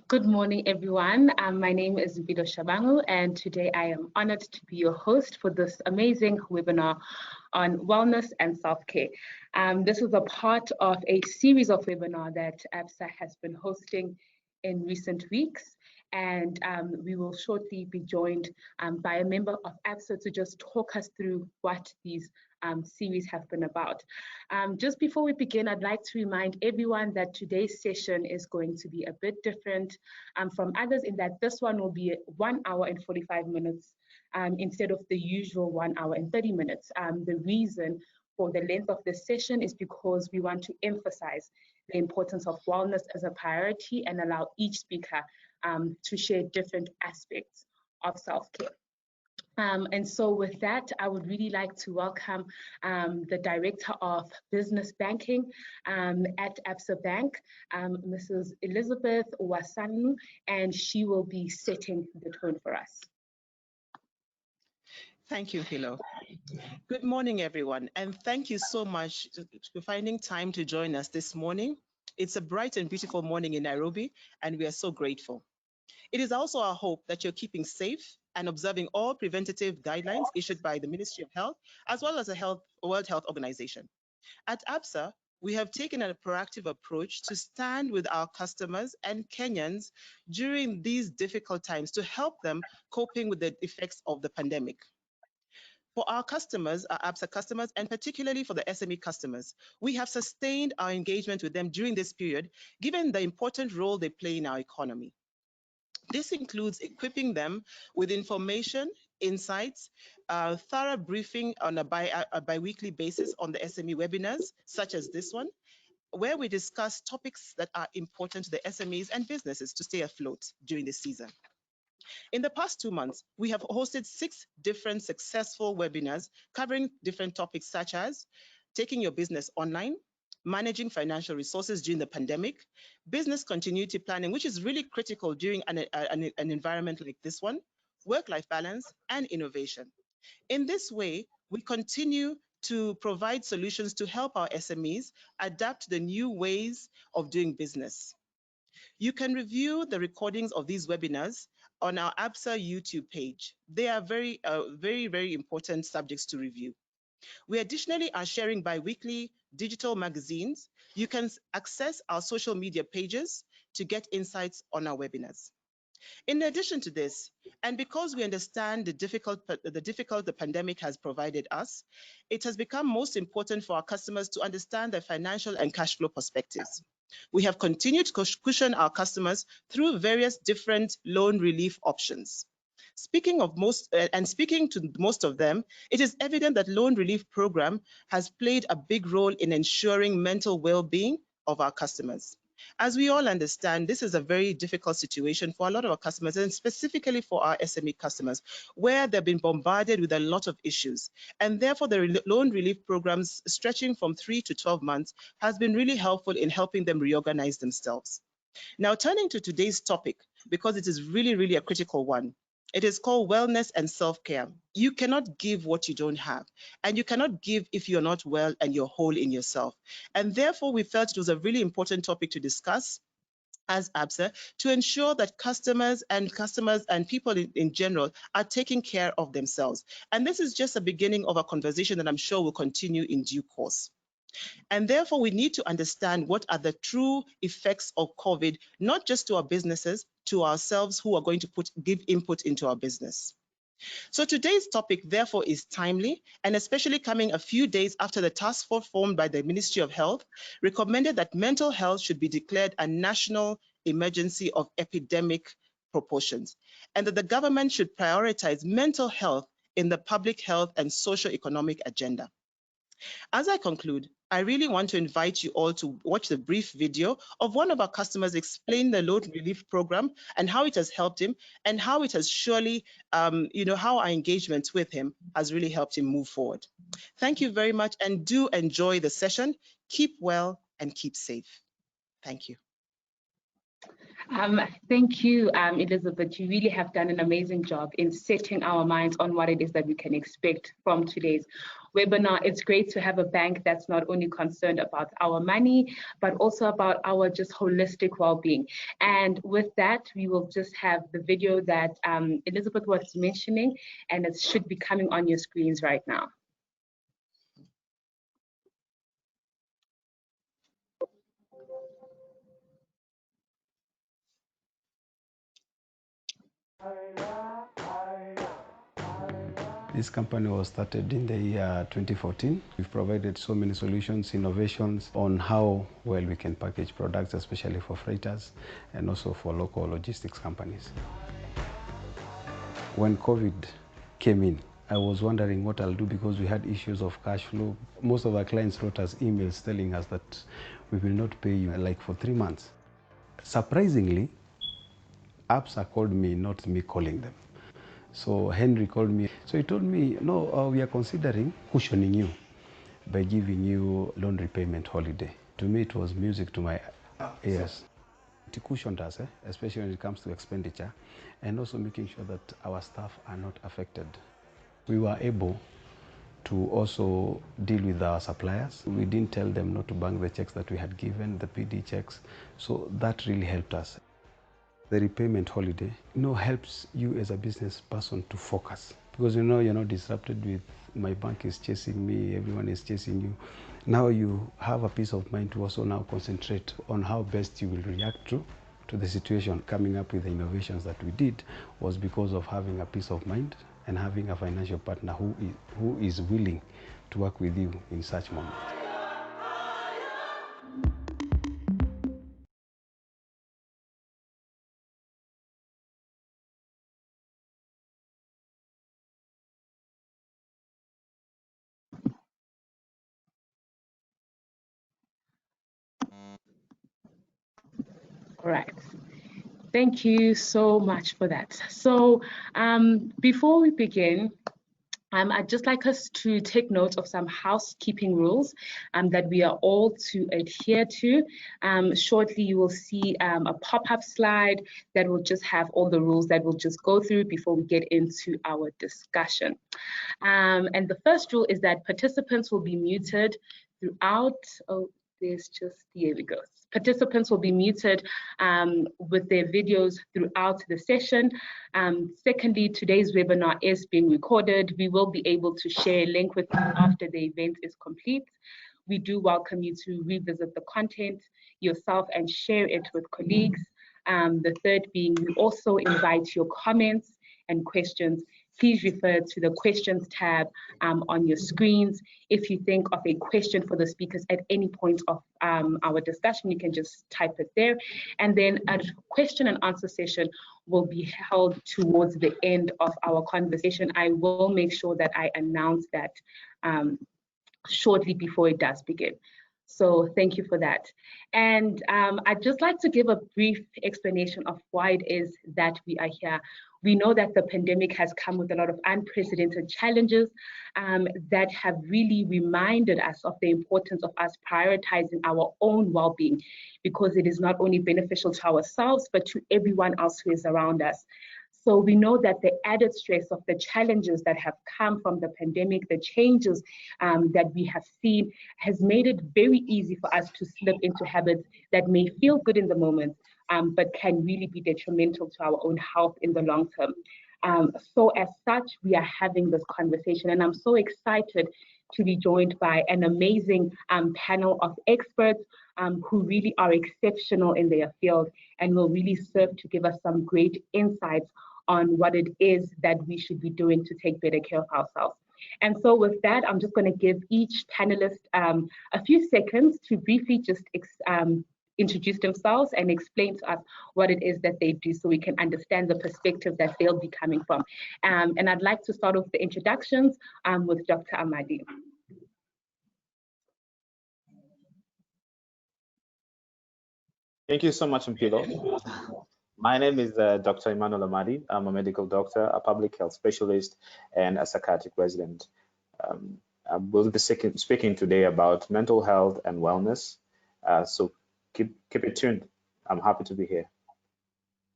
Good morning, everyone. My name is Vido Shabangu, and today I am honored to be your host for this amazing webinar on wellness and self-care. This is a part of a series of webinars that ABSA has been hosting in recent weeks, and we will shortly be joined by a member of ABSA to just talk us through what these series have been about. Just before we begin, I'd like to remind everyone that today's session is going to be a bit different from others in that this one will be 1 hour and 45 minutes instead of the usual 1 hour and 30 minutes. The reason for the length of this session is because we want to emphasize the importance of wellness as a priority and allow each speaker to share different aspects of self-care. And so with that, I would really like to welcome the Director of Business Banking at ABSA Bank, Mrs. Elizabeth Wasanu, and she will be setting the tone for us. Thank you, Philo. Good morning, everyone, and thank you so much for finding time to join us this morning. It's a bright and beautiful morning in Nairobi, and we are so grateful. It is also our hope that you're keeping safe and observing all preventative guidelines issued by the Ministry of Health, as well as the World Health Organization. At ABSA, we have taken a proactive approach to stand with our customers and Kenyans during these difficult times to help them coping with the effects of the pandemic. For our customers, our ABSA customers, and particularly for the SME customers, we have sustained our engagement with them during this period, given the important role they play in our economy. This includes equipping them with information, insights, thorough briefing on a bi-weekly basis on the SME webinars, such as this one, where we discuss topics that are important to the SMEs and businesses to stay afloat during this season. In the past 2 months, we have hosted 6 different successful webinars covering different topics such as taking your business online, managing financial resources during the pandemic, business continuity planning, which is really critical during an environment like this one, work-life balance, and innovation. In this way, we continue to provide solutions to help our SMEs adapt to the new ways of doing business. You can review the recordings of these webinars on our ABSA YouTube page. They are very, very important subjects to review. We additionally are sharing bi-weekly digital magazines. You can access our social media pages to get insights on our webinars. In addition to this, and because we understand the difficult the pandemic has provided us, it has become most important for our customers to understand their financial and cash flow perspectives. We have continued to cushion our customers through various different loan relief options. Speaking to most of them, it is evident that loan relief program has played a big role in ensuring mental well-being of our customers. As we all understand, this is a very difficult situation for a lot of our customers, and specifically for our SME customers, where they've been bombarded with a lot of issues. And therefore, the loan relief programs stretching from 3 to 12 months has been really helpful in helping them reorganize themselves. Now, turning to today's topic, because it is really a critical one. It is called wellness and self-care. You cannot give what you don't have, and you cannot give if you're not well and you're whole in yourself. And therefore, we felt it was a really important topic to discuss as ABSA to ensure that customers and people in general are taking care of themselves. And this is just a beginning of a conversation that I'm sure will continue in due course. And therefore, we need to understand what are the true effects of COVID, not just to our businesses, to ourselves who are going to give input into our business. So today's topic, therefore, is timely, and especially coming a few days after the task force formed by the Ministry of Health recommended that mental health should be declared a national emergency of epidemic proportions, and that the government should prioritize mental health in the public health and socio-economic agenda. As I conclude, I really want to invite you all to watch the brief video of one of our customers explain the loan relief program and how it has helped him, and how it has surely, how our engagement with him has really helped him move forward. Thank you very much, and do enjoy the session. Keep well and keep safe. Thank you. Thank you, Elizabeth. You really have done an amazing job in setting our minds on what it is that we can expect from today's webinar. It's great to have a bank that's not only concerned about our money, but also about our just holistic well-being. And with that, we will just have the video that Elizabeth was mentioning, and it should be coming on your screens right now. This company was started in the year 2014. We've provided so many solutions, innovations on how well we can package products, especially for freighters and also for local logistics companies. When COVID came in, I was wondering what I'll do because we had issues of cash flow. Most of our clients wrote us emails telling us that we will not pay you like for 3 months. Surprisingly, APSA called me, not me calling them. So Henry called me. So he told me, no, we are considering cushioning you by giving you loan repayment holiday. To me, it was music to my ears. It cushioned us, especially when it comes to expenditure, and also making sure that our staff are not affected. We were able to also deal with our suppliers. We didn't tell them not to bank the checks that we had given, the PD checks. So that really helped us. The repayment holiday, helps you as a business person to focus. Because you're not disrupted with my bank is chasing me, everyone is chasing you. Now you have a peace of mind to also now concentrate on how best you will react to the situation. Coming up with the innovations that we did was because of having a peace of mind and having a financial partner who is willing to work with you in such moments. All right. Thank you so much for that. So before we begin, I'd just like us to take note of some housekeeping rules that we are all to adhere to. Shortly, you will see a pop-up slide that will just have all the rules that we'll just go through before we get into our discussion. And the first rule is that participants will be muted throughout. Oh, here we go. Participants will be muted with their videos throughout the session. Secondly, today's webinar is being recorded. We will be able to share a link with you after the event is complete. We do welcome you to revisit the content yourself and share it with colleagues. The third being, we also invite your comments and questions. Please refer to the questions tab on your screens. If you think of a question for the speakers at any point of our discussion, you can just type it there. And then a question and answer session will be held towards the end of our conversation. I will make sure that I announce that shortly before it does begin. So thank you for that. And I'd just like to give a brief explanation of why it is that we are here. We know that the pandemic has come with a lot of unprecedented challenges that have really reminded us of the importance of us prioritizing our own well-being, because it is not only beneficial to ourselves, but to everyone else who is around us. So we know that the added stress of the challenges that have come from the pandemic, the changes that we have seen, has made it very easy for us to slip into habits that may feel good in the moment, but can really be detrimental to our own health in the long term. So as such, we are having this conversation, and I'm so excited to be joined by an amazing panel of experts who really are exceptional in their field and will really serve to give us some great insights on what it is that we should be doing to take better care of ourselves. And so with that, I'm just going to give each panelist a few seconds to briefly just introduce themselves and explain to us what it is that they do so we can understand the perspective that they'll be coming from. And I'd like to start off the introductions with Dr. Amadi. Thank you so much, Mpilo. My name is Dr. Emmanuel Amadi. I'm a medical doctor, a public health specialist, and a psychiatric resident. I will be speaking today about mental health and wellness. So keep it tuned. I'm happy to be here.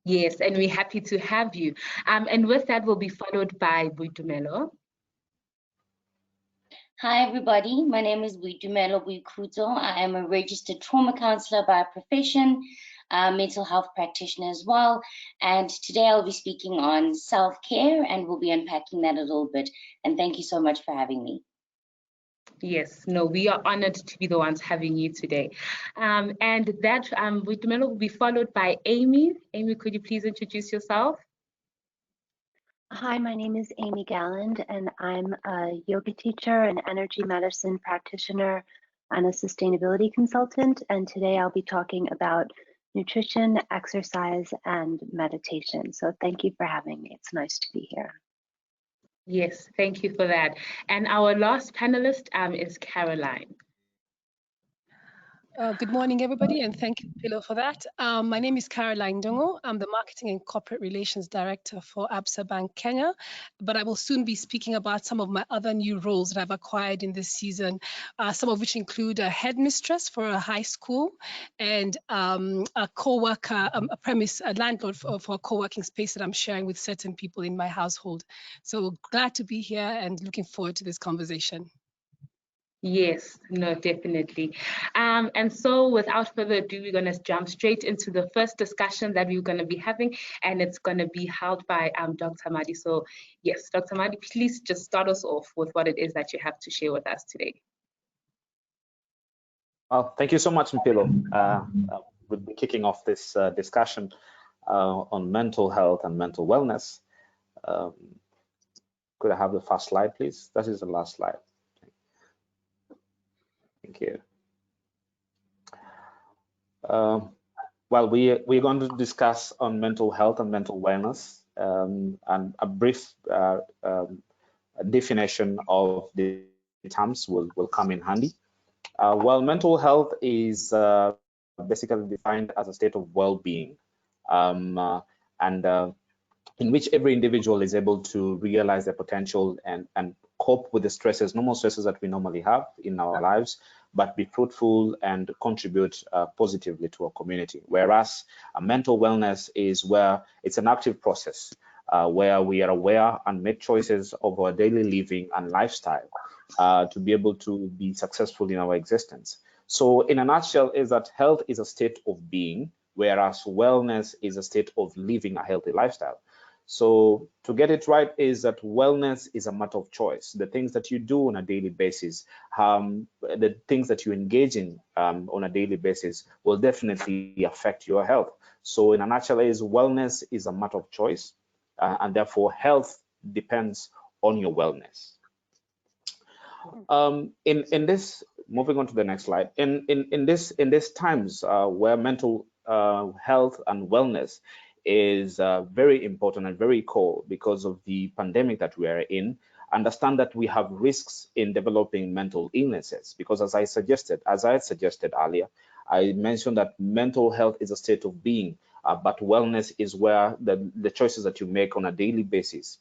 Yes, and we're happy to have you. And with that, we'll be followed by Boitumelo. Hi, everybody. My name is Boitumelo Boikuto. I am a registered trauma counselor by profession, mental health practitioner as well. And today I'll be speaking on self-care, and we'll be unpacking that a little bit. And thank you so much for having me. Yes, no, we are honored to be the ones having you today. And that Boitumelo will be followed by Amy. Amy, could you please introduce yourself? Hi, my name is Amy Galland, and I'm a yoga teacher, an energy medicine practitioner, and a sustainability consultant. And today I'll be talking about nutrition, exercise, and meditation. So thank you for having me. It's nice to be here. Yes, thank you for that. And our last panelist is Caroline. Good morning, everybody, and thank you, Pilo, for that. My name is Caroline Dongo. I'm the Marketing and Corporate Relations Director for Absa Bank Kenya, but I will soon be speaking about some of my other new roles that I've acquired in this season, some of which include a headmistress for a high school and a co-worker, a landlord for a co-working space that I'm sharing with certain people in my household. So glad to be here and looking forward to this conversation. Yes, no, definitely. And so without further ado, we're going to jump straight into the first discussion that we're going to be having, and it's going to be held by Dr. Madi. So yes, Dr. Madi, please just start us off with what it is that you have to share with us today. Well, thank you so much, Mpilo. We'll be kicking off this discussion on mental health and mental wellness. Could I have the first slide, please? That is the last slide. Thank you. Well, we're going to discuss on mental health and mental wellness, and a brief definition of the terms will come in handy. Well, mental health is basically defined as a state of well-being, in which every individual is able to realize their potential and cope with the stresses, normal stresses that we normally have in our lives, but be fruitful and contribute positively to our community. Whereas mental wellness is where it's an active process where we are aware and make choices of our daily living and lifestyle to be able to be successful in our existence. So in a nutshell, is that health is a state of being, whereas wellness is a state of living a healthy lifestyle. So to get it right is that wellness is a matter of choice. The things that you do on a daily basis, the things that you engage in on a daily basis will definitely affect your health. So in a nutshell, is wellness is a matter of choice, and therefore health depends on your wellness. In this, moving on to the next slide, in this times where mental health and wellness is very important and very core because of the pandemic that we are in, understand that we have risks in developing mental illnesses, because as I had suggested earlier, I mentioned that mental health is a state of being, but wellness is where the choices that you make on a daily basis.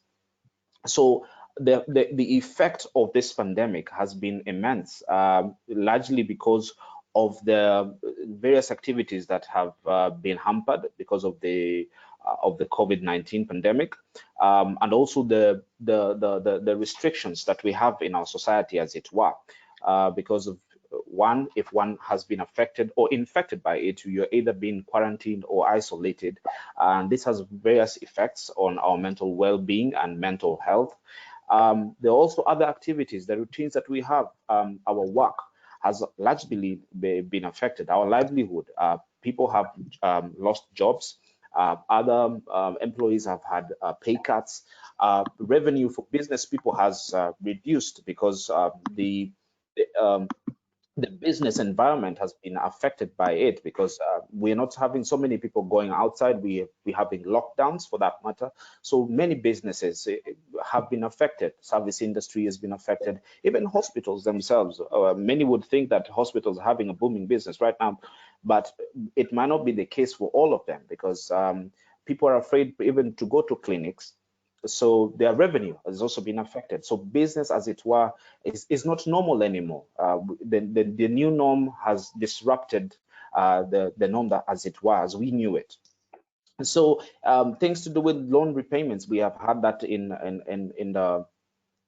So the effect of this pandemic has been immense, largely because of the various activities that have been hampered because of the COVID-19 pandemic, and also the restrictions that we have in our society, as it were, because of if one has been affected or infected by it, you're either being quarantined or isolated, and this has various effects on our mental well-being and mental health. There are also other activities, the routines that we have. Our work has largely been affected. Our livelihood, people have lost jobs. Other employees have had pay cuts. Revenue for business people has reduced because the business environment has been affected by it, because we're not having so many people going outside. We're having lockdowns for that matter. So many businesses have been affected. Service industry has been affected. Even hospitals themselves. Many would think that hospitals are having a booming business right now, but it might not be the case for all of them, because people are afraid even to go to clinics. So their revenue has also been affected. So business, as it were, is not normal anymore. The new norm has disrupted the norm that, as it were, as we knew it. So things to do with loan repayments, we have had that in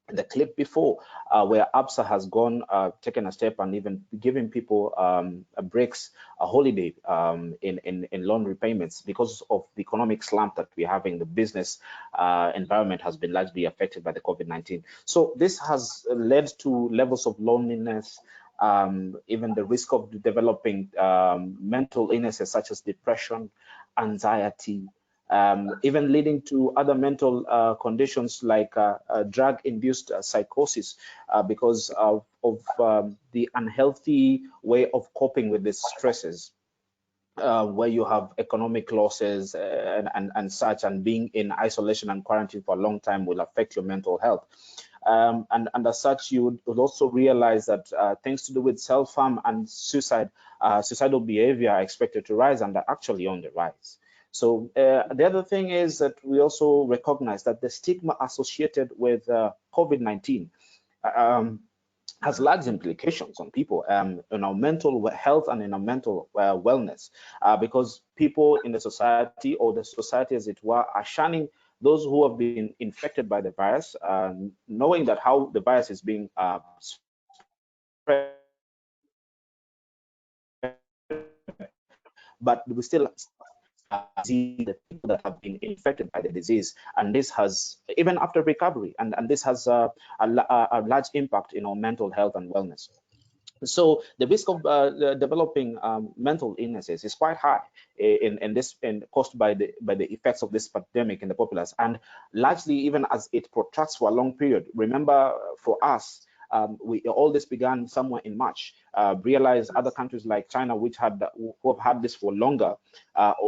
the clip before, where ABSA has gone, taken a step and even giving people breaks, a holiday in loan repayments because of the economic slump that we're having. The business environment has been largely affected by the COVID-19. So this has led to levels of loneliness, even the risk of developing mental illnesses such as depression, anxiety, even leading to other mental conditions like drug-induced psychosis because of the unhealthy way of coping with these stresses. Where you have economic losses and such, and being in isolation and quarantine for a long time will affect your mental health. And as such, you would also realize that things to do with self-harm and suicidal behavior are expected to rise and are actually on the rise. So the other thing is that we also recognize that the stigma associated with COVID-19 has large implications on people in our mental health and in our mental wellness, because people in the society, or the society as it were, are shunning those who have been infected by the virus, knowing that how the virus is being spread, but we still see the people that have been infected by the disease, and this has, even after recovery, and this has a large impact in our mental health and wellness. So the risk of developing mental illnesses is quite high caused by the effects of this pandemic in the populace, and largely even as it protracts for a long period. Remember, for us, all this began somewhere in March. Realize other countries like China, who have had this for longer,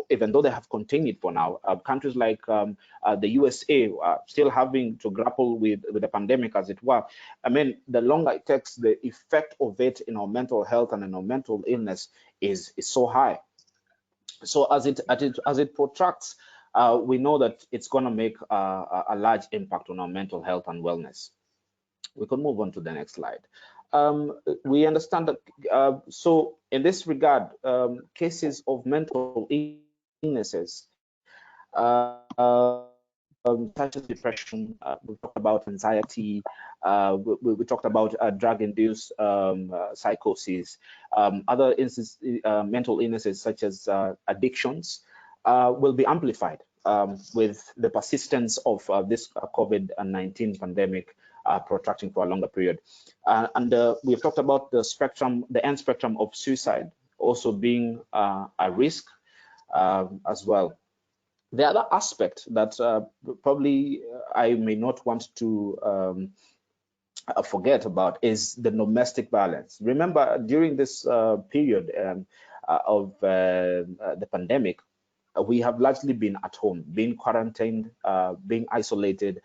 even though they have contained it for now. Countries like the USA still having to grapple with the pandemic, as it were. I mean, the longer it takes, the effect of it in our mental health and in our mental illness is so high. So as it protracts, we know that it's going to make a large impact on our mental health and wellness. We can move on to the next slide. We understand that, so in this regard, cases of mental illnesses, such as depression, we talked about anxiety, we talked about drug-induced psychosis, other mental illnesses such as addictions will be amplified with the persistence of this COVID-19 pandemic protracting for a longer period. And we've talked about the end spectrum of suicide also being a risk as well. The other aspect that probably I may not want to forget about is the domestic violence. Remember, during this period of the pandemic, we have largely been at home, being quarantined, being isolated,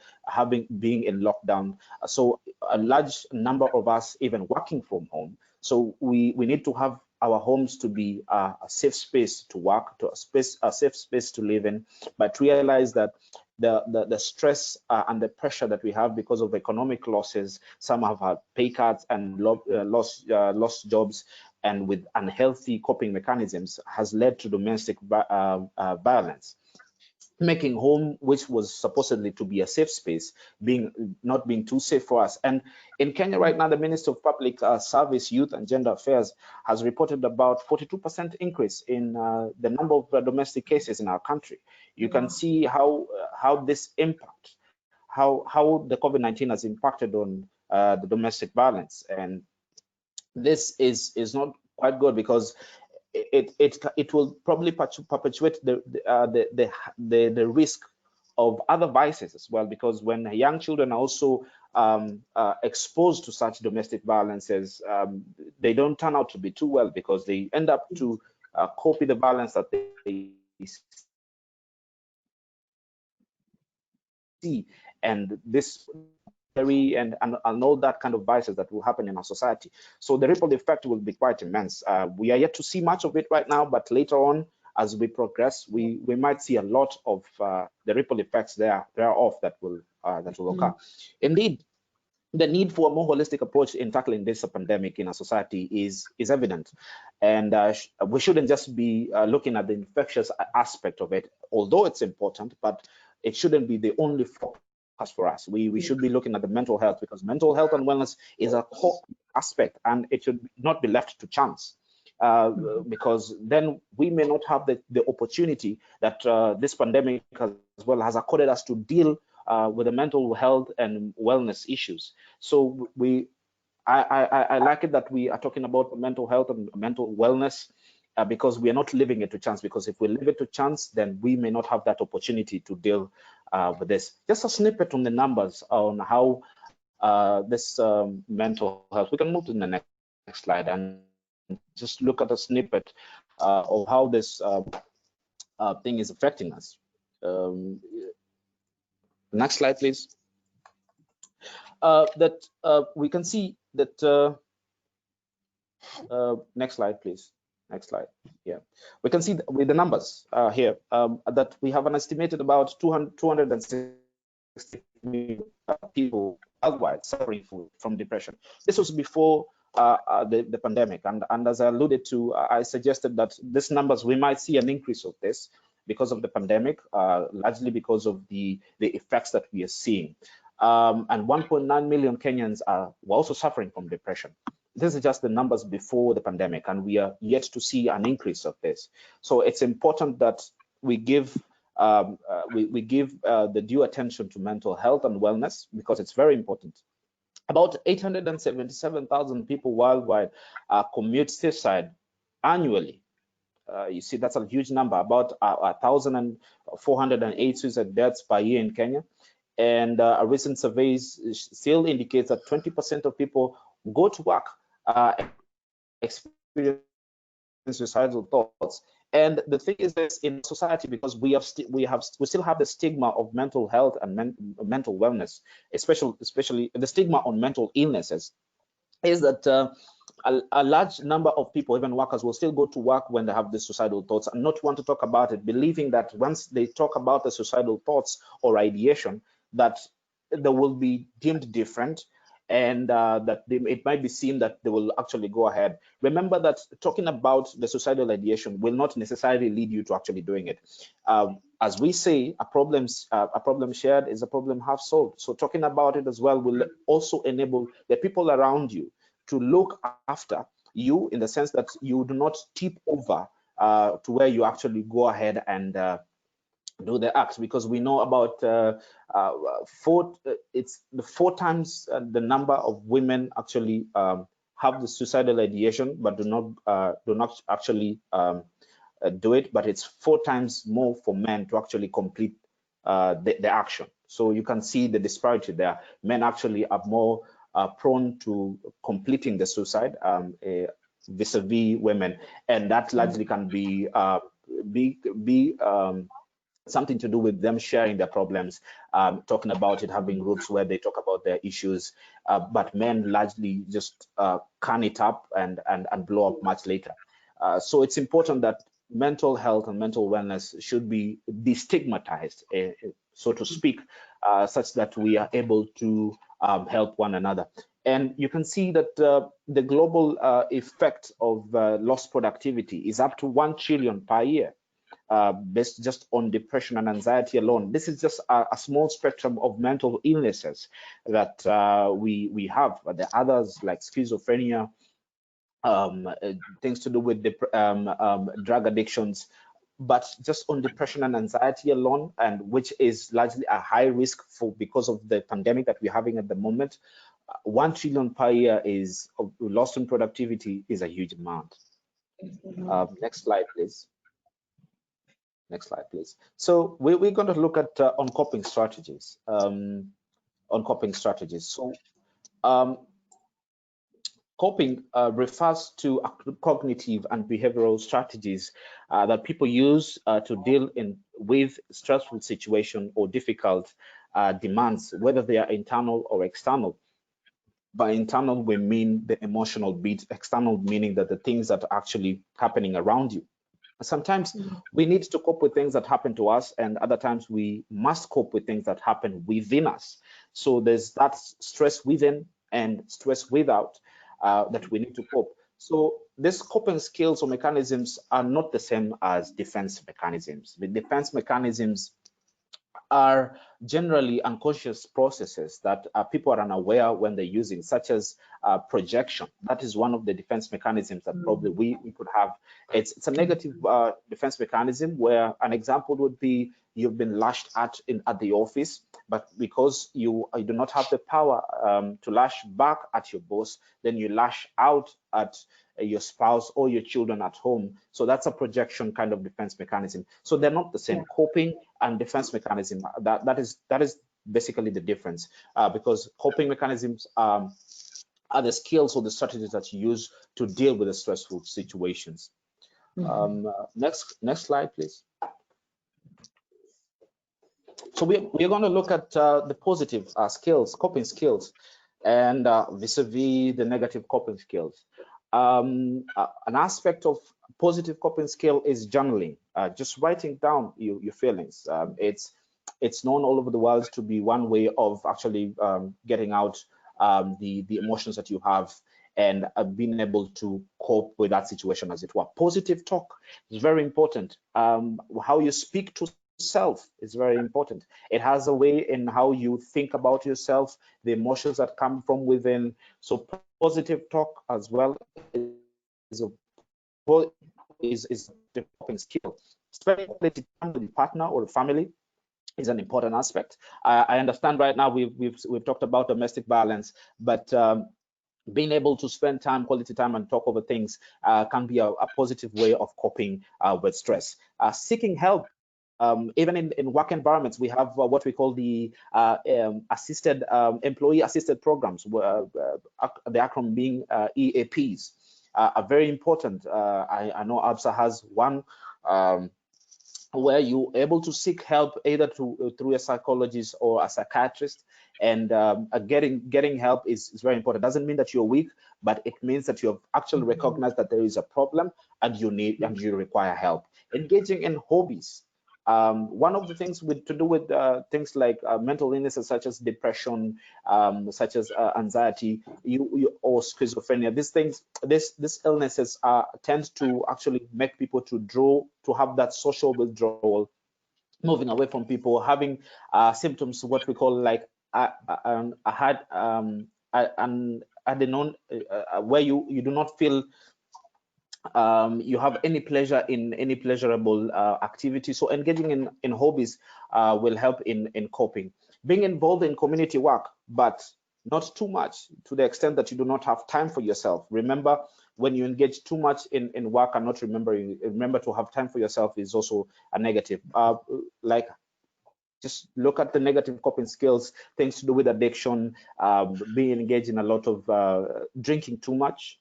being in lockdown. So a large number of us even working from home. So we need to have our homes to be a safe space to work, a safe space to live in, but realize that the stress and the pressure that we have because of economic losses, some have had pay cuts and lost jobs, and with unhealthy coping mechanisms, has led to domestic violence, making home, which was supposedly to be a safe space, not being too safe for us. And in Kenya right now, the Minister of Public Service, Youth and Gender Affairs has reported about 42% increase in the number of domestic cases in our country. You can see how this impact, how the COVID-19 has impacted on the domestic violence. And this is not quite good, because it will probably perpetuate the risk of other vices as well, because when young children are also exposed to such domestic violences, they don't turn out to be too well, because they end up to copy the violence that they see, and this and all that kind of vices that will happen in our society. So the ripple effect will be quite immense. We are yet to see much of it right now, but later on, as we progress, we might see a lot of the ripple effects thereof that will occur. Indeed, the need for a more holistic approach in tackling this pandemic in our society is evident, and we shouldn't just be looking at the infectious aspect of it, although it's important, but it shouldn't be the only focus for us. We should be looking at the mental health, because mental health and wellness is a core aspect, and it should not be left to chance. Because then we may not have the opportunity that this pandemic as well has accorded us to deal with the mental health and wellness issues. So I like it that we are talking about mental health and mental wellness, because we are not leaving it to chance. Because if we leave it to chance, then we may not have that opportunity to deal with this. Just a snippet on the numbers on how this mental health. We can move to the next slide and just look at a snippet of how this thing is affecting us. Next slide, please. We can see that. Next slide, please. Next slide. Yeah, we can see with the numbers here that we have an estimated about 260 million people worldwide suffering from depression. This was before the pandemic, and as I alluded to, I suggested that these numbers, we might see an increase of this because of the pandemic, largely because of the effects that we are seeing. And 1.9 million Kenyans were also suffering from depression. This is just the numbers before the pandemic, and we are yet to see an increase of this. So it's important that we give the due attention to mental health and wellness, because it's very important. About 877,000 people worldwide commit suicide annually. You see, that's a huge number. About 1,408 suicide deaths per year in Kenya. And a recent survey still indicates that 20% of people go to work experience suicidal thoughts. And the thing is this, in society, because we still have the stigma of mental health and mental wellness, especially the stigma on mental illnesses, is that a large number of people, even workers, will still go to work when they have the suicidal thoughts and not want to talk about it, believing that once they talk about the suicidal thoughts or ideation, that they will be deemed different, and that it might be seen that they will actually go ahead. Remember that talking about the suicidal ideation will not necessarily lead you to actually doing it. As we say, a problem shared is a problem half solved. So talking about it as well will also enable the people around you to look after you, in the sense that you do not tip over to where you actually go ahead and do the acts, because we know about it's the 4 times the number of women actually have the suicidal ideation, but do not actually do it. But it's 4 times more for men to actually complete the action. So you can see the disparity there. Men actually are more prone to completing the suicide vis-a-vis women, and that largely can be something to do with them sharing their problems, talking about it, having groups where they talk about their issues, but men largely just can it up and blow up much later. So it's important that mental health and mental wellness should be destigmatized, so to speak, such that we are able to help one another. And you can see that the global effect of lost productivity is up to 1 trillion per year. Based just on depression and anxiety alone. This is just a small spectrum of mental illnesses that we have. The others, like schizophrenia, things to do with drug addictions, but just on depression and anxiety alone, and which is largely a high risk because of the pandemic that we're having at the moment. 1 trillion per year is lost in productivity is a huge amount. Next slide, please. Next slide, please. So we're going to look at on coping strategies. So coping refers to cognitive and behavioral strategies that people use to deal with stressful situation or difficult demands, whether they are internal or external. By internal, we mean the emotional beat. External meaning that the things that are actually happening around you. Sometimes we need to cope with things that happen to us, and other times we must cope with things that happen within us. So there's that stress within and stress without that we need to cope. So these coping skills or mechanisms are not the same as defense mechanisms. The defense mechanisms are generally unconscious processes that people are unaware when they're using, such as projection. That is one of the defense mechanisms that probably we could have. It's a negative defense mechanism, where an example would be you've been lashed at the office, but because you do not have the power to lash back at your boss, then you lash out at your spouse or your children at home. So that's a projection kind of defense mechanism. So they're not the same. Yeah. Coping and defense mechanism, that is basically the difference, because coping mechanisms are the skills or the strategies that you use to deal with the stressful situations. Next slide, please. So we're going to look at the positive skills, coping skills, and vis-a-vis the negative coping skills. An aspect of positive coping skill is journaling, just writing down your feelings. It's known all over the world to be one way of actually getting out the emotions that you have and being able to cope with that situation, as it were. Positive talk is very important. How you speak to self is very important. It has a way in how you think about yourself, the emotions that come from within. So positive talk as well is a coping skill. Spending quality time with the partner or the family is an important aspect. I understand right now we've talked about domestic violence, but being able to spend quality time and talk over things can be a positive way of coping with stress. Seeking help. Even in work environments, we have what we call the assisted employee assisted programs, the acronym being EAPs, are very important. I know ABSA has one where you're able to seek help either through a psychologist or a psychiatrist, and getting help is very important. Doesn't mean that you're weak, but it means that you have actually recognized that there is a problem and you require help. Engaging in hobbies. One of the things to do with things like mental illnesses such as depression, such as anxiety, or schizophrenia, these illnesses tend to actually make people to have that social withdrawal, moving away from people, having symptoms, what we call like adenone, where you do not feel you have any pleasure in any pleasurable activity. So engaging in hobbies will help in coping. Being involved in community work, but not too much, to the extent that you do not have time for yourself. Remember, when you engage too much in work and not remember to have time for yourself is also a negative. Like, just look at the negative coping skills, things to do with addiction, being engaged in a lot of drinking too much,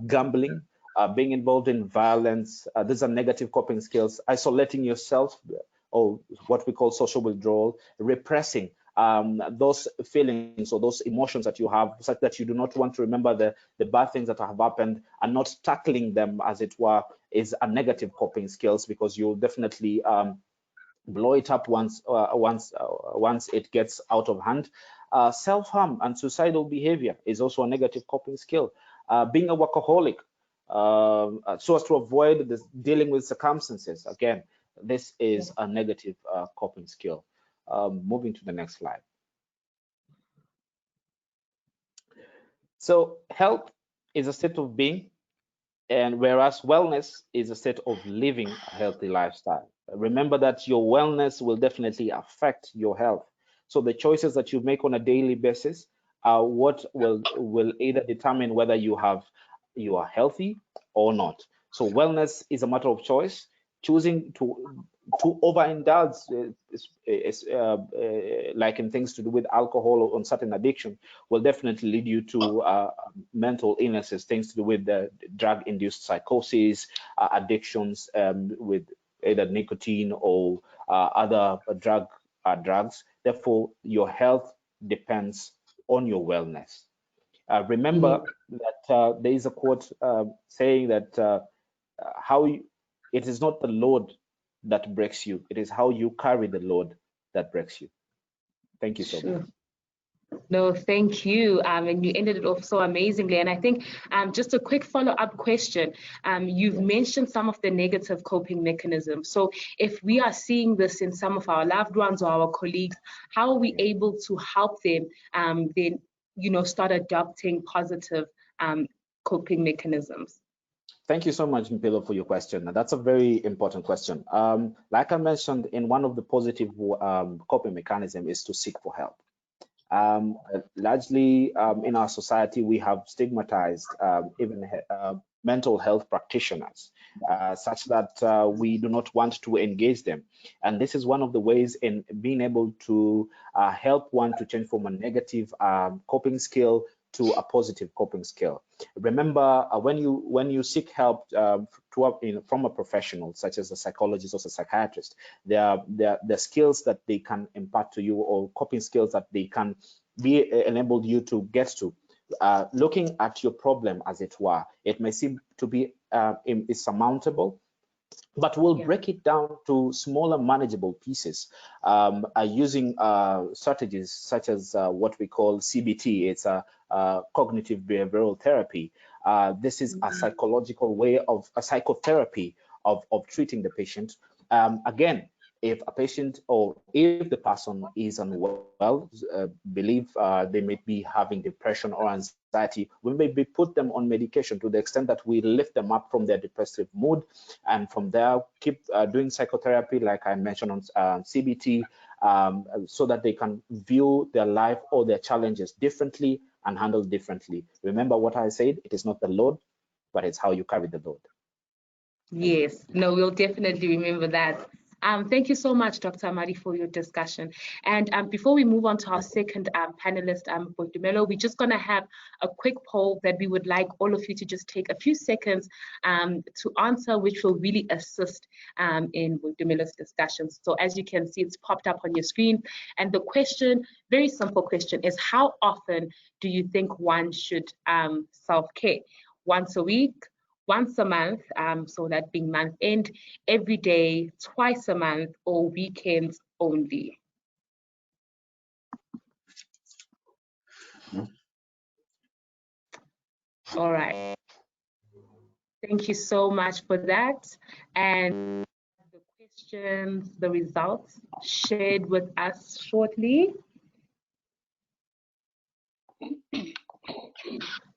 gambling, being involved in violence. These are negative coping skills. Isolating yourself, or what we call social withdrawal. Repressing those feelings or those emotions that you have, such that you do not want to remember the bad things that have happened, and not tackling them, as it were, is a negative coping skills, because you'll definitely blow it up once it gets out of hand. Self-harm and suicidal behavior is also a negative coping skill. Being a workaholic, so as to avoid dealing with circumstances. Again, this is a negative coping skill. Moving to the next slide. So health is a state of being, and whereas wellness is a state of living a healthy lifestyle. Remember that your wellness will definitely affect your health. So the choices that you make on a daily basis are what will either determine whether you are healthy or not. So wellness is a matter of choice. Choosing to overindulge like in things to do with alcohol or on certain addiction will definitely lead you to mental illnesses, things to do with drug-induced psychosis, addictions with either nicotine or other drugs. Therefore, your health depends on your wellness. Remember that there is a quote saying that it is not the load that breaks you, it is how you carry the load that breaks you. Thank you so much. No, thank you. And you ended it off so amazingly. And I think just a quick follow-up question. You've mentioned some of the negative coping mechanisms. So if we are seeing this in some of our loved ones or our colleagues, how are we able to help them then, start adopting positive coping mechanisms? Thank you so much, Mpilo, for your question. That's a very important question. Like I mentioned, in one of the positive coping mechanisms is to seek for help. Largely in our society, we have stigmatized even mental health practitioners such that we do not want to engage them. And this is one of the ways in being able to help one to change from a negative coping skill to a positive coping skill. Remember, when you seek help from a professional, such as a psychologist or a psychiatrist, there are skills that they can impart to you, or coping skills that they can be enabled you to get to. Looking at your problem, as it were, it may seem to be insurmountable, but we'll break it down to smaller manageable pieces using strategies such as what we call CBT. It's a cognitive behavioral therapy. This is a psychological way of a psychotherapy of treating the patient. Again, if a patient or if the person is unwell, believe they may be having depression or anxiety, we maybe put them on medication to the extent that we lift them up from their depressive mood, and from there keep doing psychotherapy, like I mentioned on CBT, so that they can view their life or their challenges differently and handle differently. Remember what I said, it is not the load, but it's how you carry the load. Yes, no, we'll definitely remember that. Thank you so much, Dr. Amadi, for your discussion. And before we move on to our second panelist, Boitumelo, we're just going to have a quick poll that we would like all of you to just take a few seconds to answer, which will really assist in Boitumelo's discussion. So as you can see, it's popped up on your screen. And the question, very simple question, is how often do you think one should self-care? Once a week? Once a month, so that being month end, every day, twice a month, or weekends only? All right. Thank you so much for that. And the questions, the results shared with us shortly.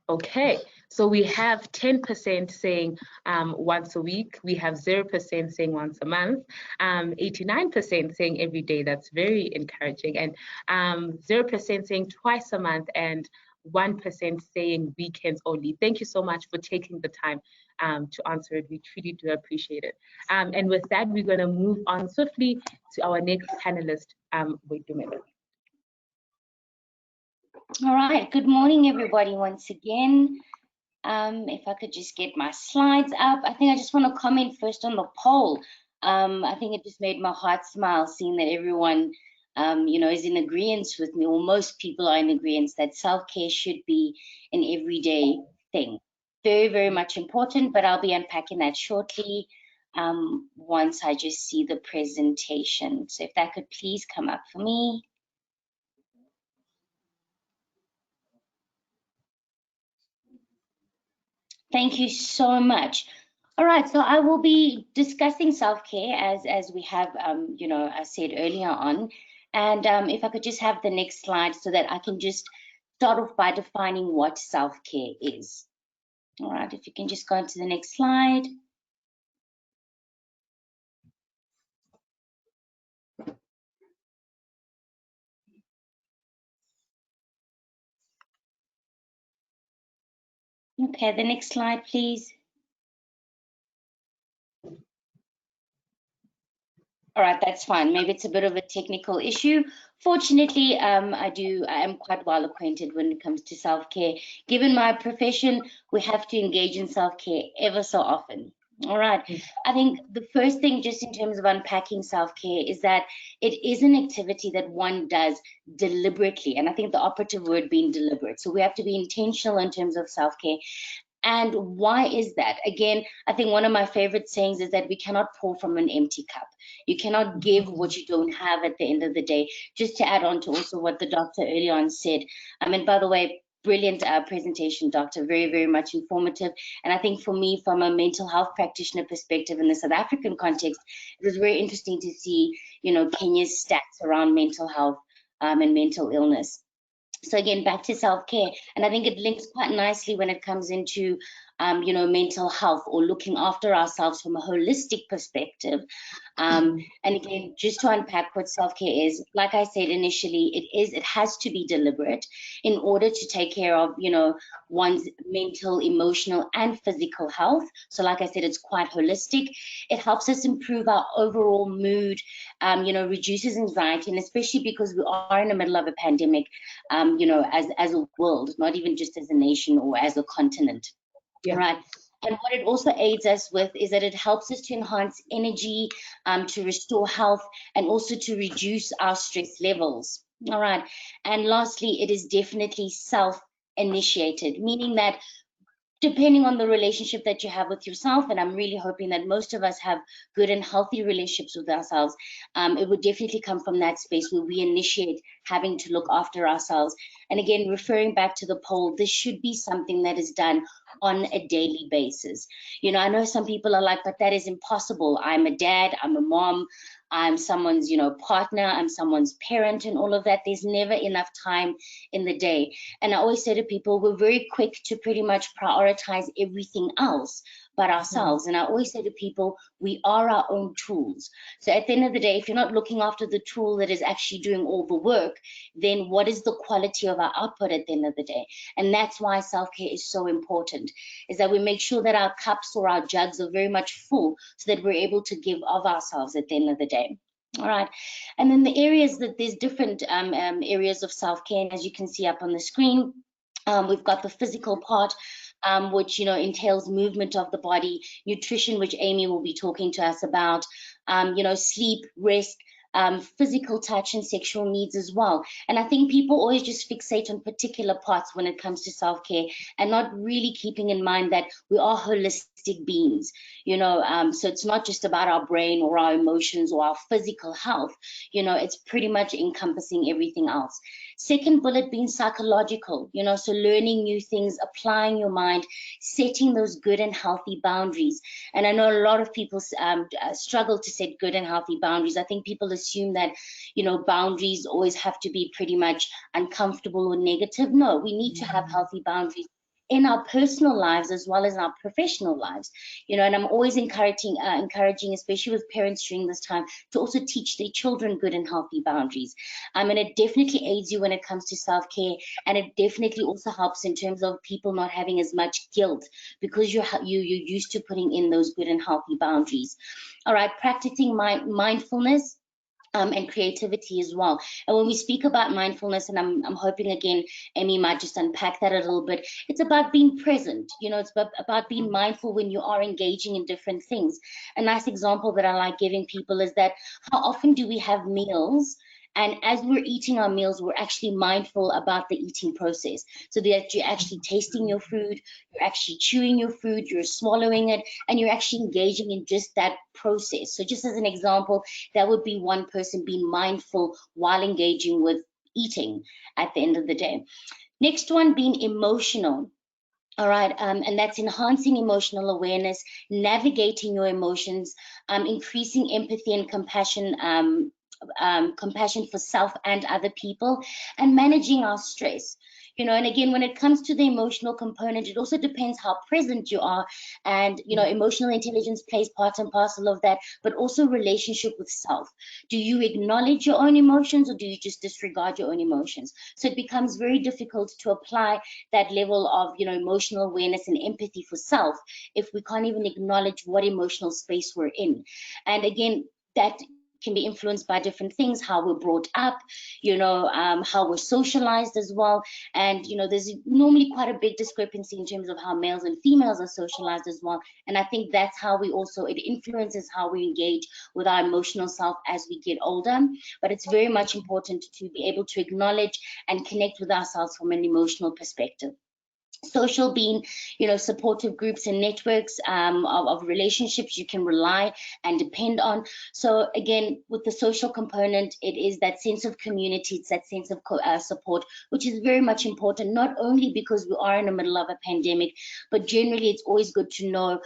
Okay, so we have 10% saying once a week, we have 0% saying once a month, 89% saying every day. That's very encouraging, and 0% saying twice a month, and 1% saying weekends only. Thank you so much for taking the time to answer it. We truly do appreciate it. And with that, we're going to move on swiftly to our next panelist, Boitumelo. All right, good morning, everybody, once again. If I could just get my slides up. I think I just want to comment first on the poll. I think it just made my heart smile seeing that everyone, is in agreement with me, or most people are in agreement that self-care should be an everyday thing. Very, very much important, but I'll be unpacking that shortly once I just see the presentation. So if that could please come up for me. Thank you so much. All right, so I will be discussing self-care as we have, I said earlier on. And if I could just have the next slide so that I can just start off by defining what self-care is. All right, if you can just go on to the next slide. Okay, the next slide, please. All right, that's fine. Maybe it's a bit of a technical issue. Fortunately, I am quite well acquainted when it comes to self-care. Given my profession, we have to engage in self-care ever so often. All right. I think the first thing, just in terms of unpacking self-care, is that it is an activity that one does deliberately. And I think the operative word being deliberate. So we have to be intentional in terms of self-care. And why is that? Again, I think one of my favorite sayings is that we cannot pour from an empty cup. You cannot give what you don't have at the end of the day. Just to add on to also what the doctor earlier on said. And by the way, brilliant presentation, doctor, very, very much informative. And I think for me, from a mental health practitioner perspective in the South African context, it was very interesting to see, Kenya's stats around mental health and mental illness. So again, back to self-care, and I think it links quite nicely when it comes into, mental health or looking after ourselves from a holistic perspective. And again, just to unpack what self-care is, like I said initially, it has to be deliberate in order to take care of, one's mental, emotional, and physical health. So like I said, it's quite holistic. It helps us improve our overall mood, reduces anxiety, and especially because we are in the middle of a pandemic, as a world, not even just as a nation or as a continent. Yeah. Right. And what it also aids us with is that it helps us to enhance energy, to restore health, and also to reduce our stress levels. All right. And lastly, it is definitely self-initiated, meaning that depending on the relationship that you have with yourself, and I'm really hoping that most of us have good and healthy relationships with ourselves, it would definitely come from that space where we initiate having to look after ourselves. And again, referring back to the poll, this should be something that is done on a daily basis. I know some people are like, but that is impossible. I'm a dad, I'm a mom, I'm someone's, partner, I'm someone's parent, and all of that. There's never enough time in the day. And I always say to people, we're very quick to pretty much prioritize everything else but ourselves. And I always say to people, we are our own tools. So at the end of the day, if you're not looking after the tool that is actually doing all the work, then what is the quality of our output at the end of the day? And that's why self-care is so important, is that we make sure that our cups or our jugs are very much full so that we're able to give of ourselves at the end of the day. All right. And then the areas that there's different areas of self-care, and as you can see up on the screen, we've got the physical part, which entails movement of the body, nutrition, which Amy will be talking to us about, sleep, rest, physical touch, and sexual needs as well. And I think people always just fixate on particular parts when it comes to self-care and not really keeping in mind that we are holistic beings, so it's not just about our brain or our emotions or our physical health, it's pretty much encompassing everything else. Second bullet being psychological, so learning new things, applying your mind, setting those good and healthy boundaries. And I know a lot of people struggle to set good and healthy boundaries. I think people assume that, boundaries always have to be pretty much uncomfortable or negative. No, we need to have healthy boundaries in our personal lives as well as our professional lives, and I'm always encouraging, especially with parents during this time, to also teach their children good and healthy boundaries. And it definitely aids you when it comes to self-care, and it definitely also helps in terms of people not having as much guilt because you're used to putting in those good and healthy boundaries. All right, practicing mindfulness. And creativity as well. And when we speak about mindfulness, and I'm hoping again, Amy might just unpack that a little bit, it's about being present. It's about being mindful when you are engaging in different things. A nice example that I like giving people is that how often do we have meals? And as we're eating our meals, we're actually mindful about the eating process. So that you're actually tasting your food, you're actually chewing your food, you're swallowing it, and you're actually engaging in just that process. So just as an example, that would be one person being mindful while engaging with eating at the end of the day. Next one being emotional. All right, and that's enhancing emotional awareness, navigating your emotions, increasing empathy and compassion, compassion for self and other people, and managing our stress. And again, when it comes to the emotional component, it also depends how present you are, and emotional intelligence plays part and parcel of that, but also relationship with self. Do you acknowledge your own emotions, or do you just disregard your own emotions? So it becomes very difficult to apply that level of emotional awareness and empathy for self if we can't even acknowledge what emotional space we're in. And again, that can be influenced by different things, how we're brought up, how we're socialized as well. And, there's normally quite a big discrepancy in terms of how males and females are socialized as well. And I think that's how it influences how we engage with our emotional self as we get older. But it's very much important to be able to acknowledge and connect with ourselves from an emotional perspective. Social being, supportive groups and networks of relationships you can rely and depend on. So again, with the social component, it is that sense of community, it's that sense of support, which is very much important, not only because we are in the middle of a pandemic, but generally it's always good to know,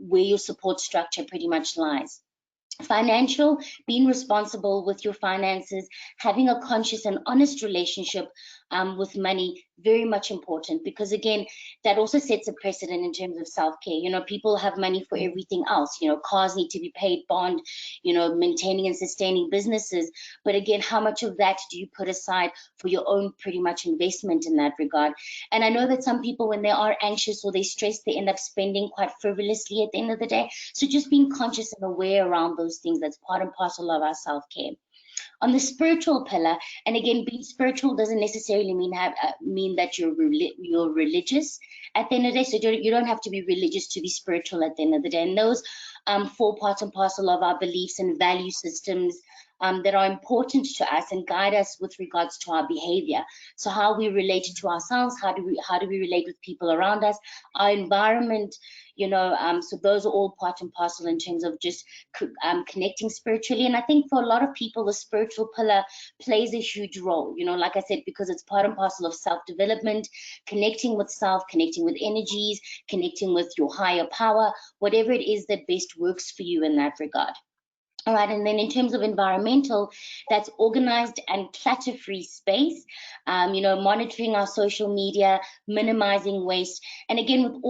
where your support structure pretty much lies. Financial, being responsible with your finances, having a conscious and honest relationship with money, very much important, because again, that also sets a precedent in terms of self-care. People have money for everything else. Cars need to be paid, bond, maintaining and sustaining businesses. But again, how much of that do you put aside for your own pretty much investment in that regard? And I know that some people, when they are anxious or they're stressed, they end up spending quite frivolously at the end of the day. So just being conscious and aware around those things, that's part and parcel of our self-care. On the spiritual pillar, and again, being spiritual doesn't necessarily mean that you're religious at the end of the day. So you don't have to be religious to be spiritual at the end of the day. And those form part and parcel of our beliefs and value systems that are important to us and guide us with regards to our behavior. So how we relate to ourselves, how do we relate with people around us, our environment, so those are all part and parcel in terms of just connecting spiritually. And I think for a lot of people, the spiritual pillar plays a huge role, like I said, because it's part and parcel of self-development, connecting with self, connecting with energies, connecting with your higher power, whatever it is that best works for you in that regard. All right, and then in terms of environmental, that's organized and clutter-free space, monitoring our social media, minimizing waste. And again, with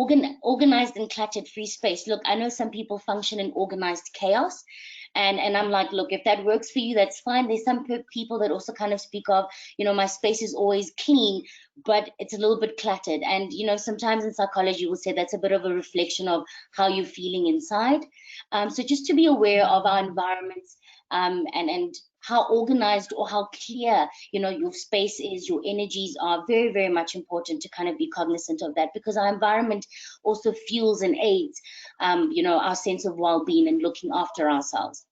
organized and cluttered-free space, look, I know some people function in organized chaos. And I'm like, look, if that works for you, that's fine. There's some people that also kind of speak of, my space is always clean, but it's a little bit cluttered. And, sometimes in psychology, we'll say that's a bit of a reflection of how you're feeling inside. So just to be aware of our environments and how organized or how clear, your space is, your energies are very, very much important to kind of be cognizant of that, because our environment also fuels and aids, our sense of well-being and looking after ourselves.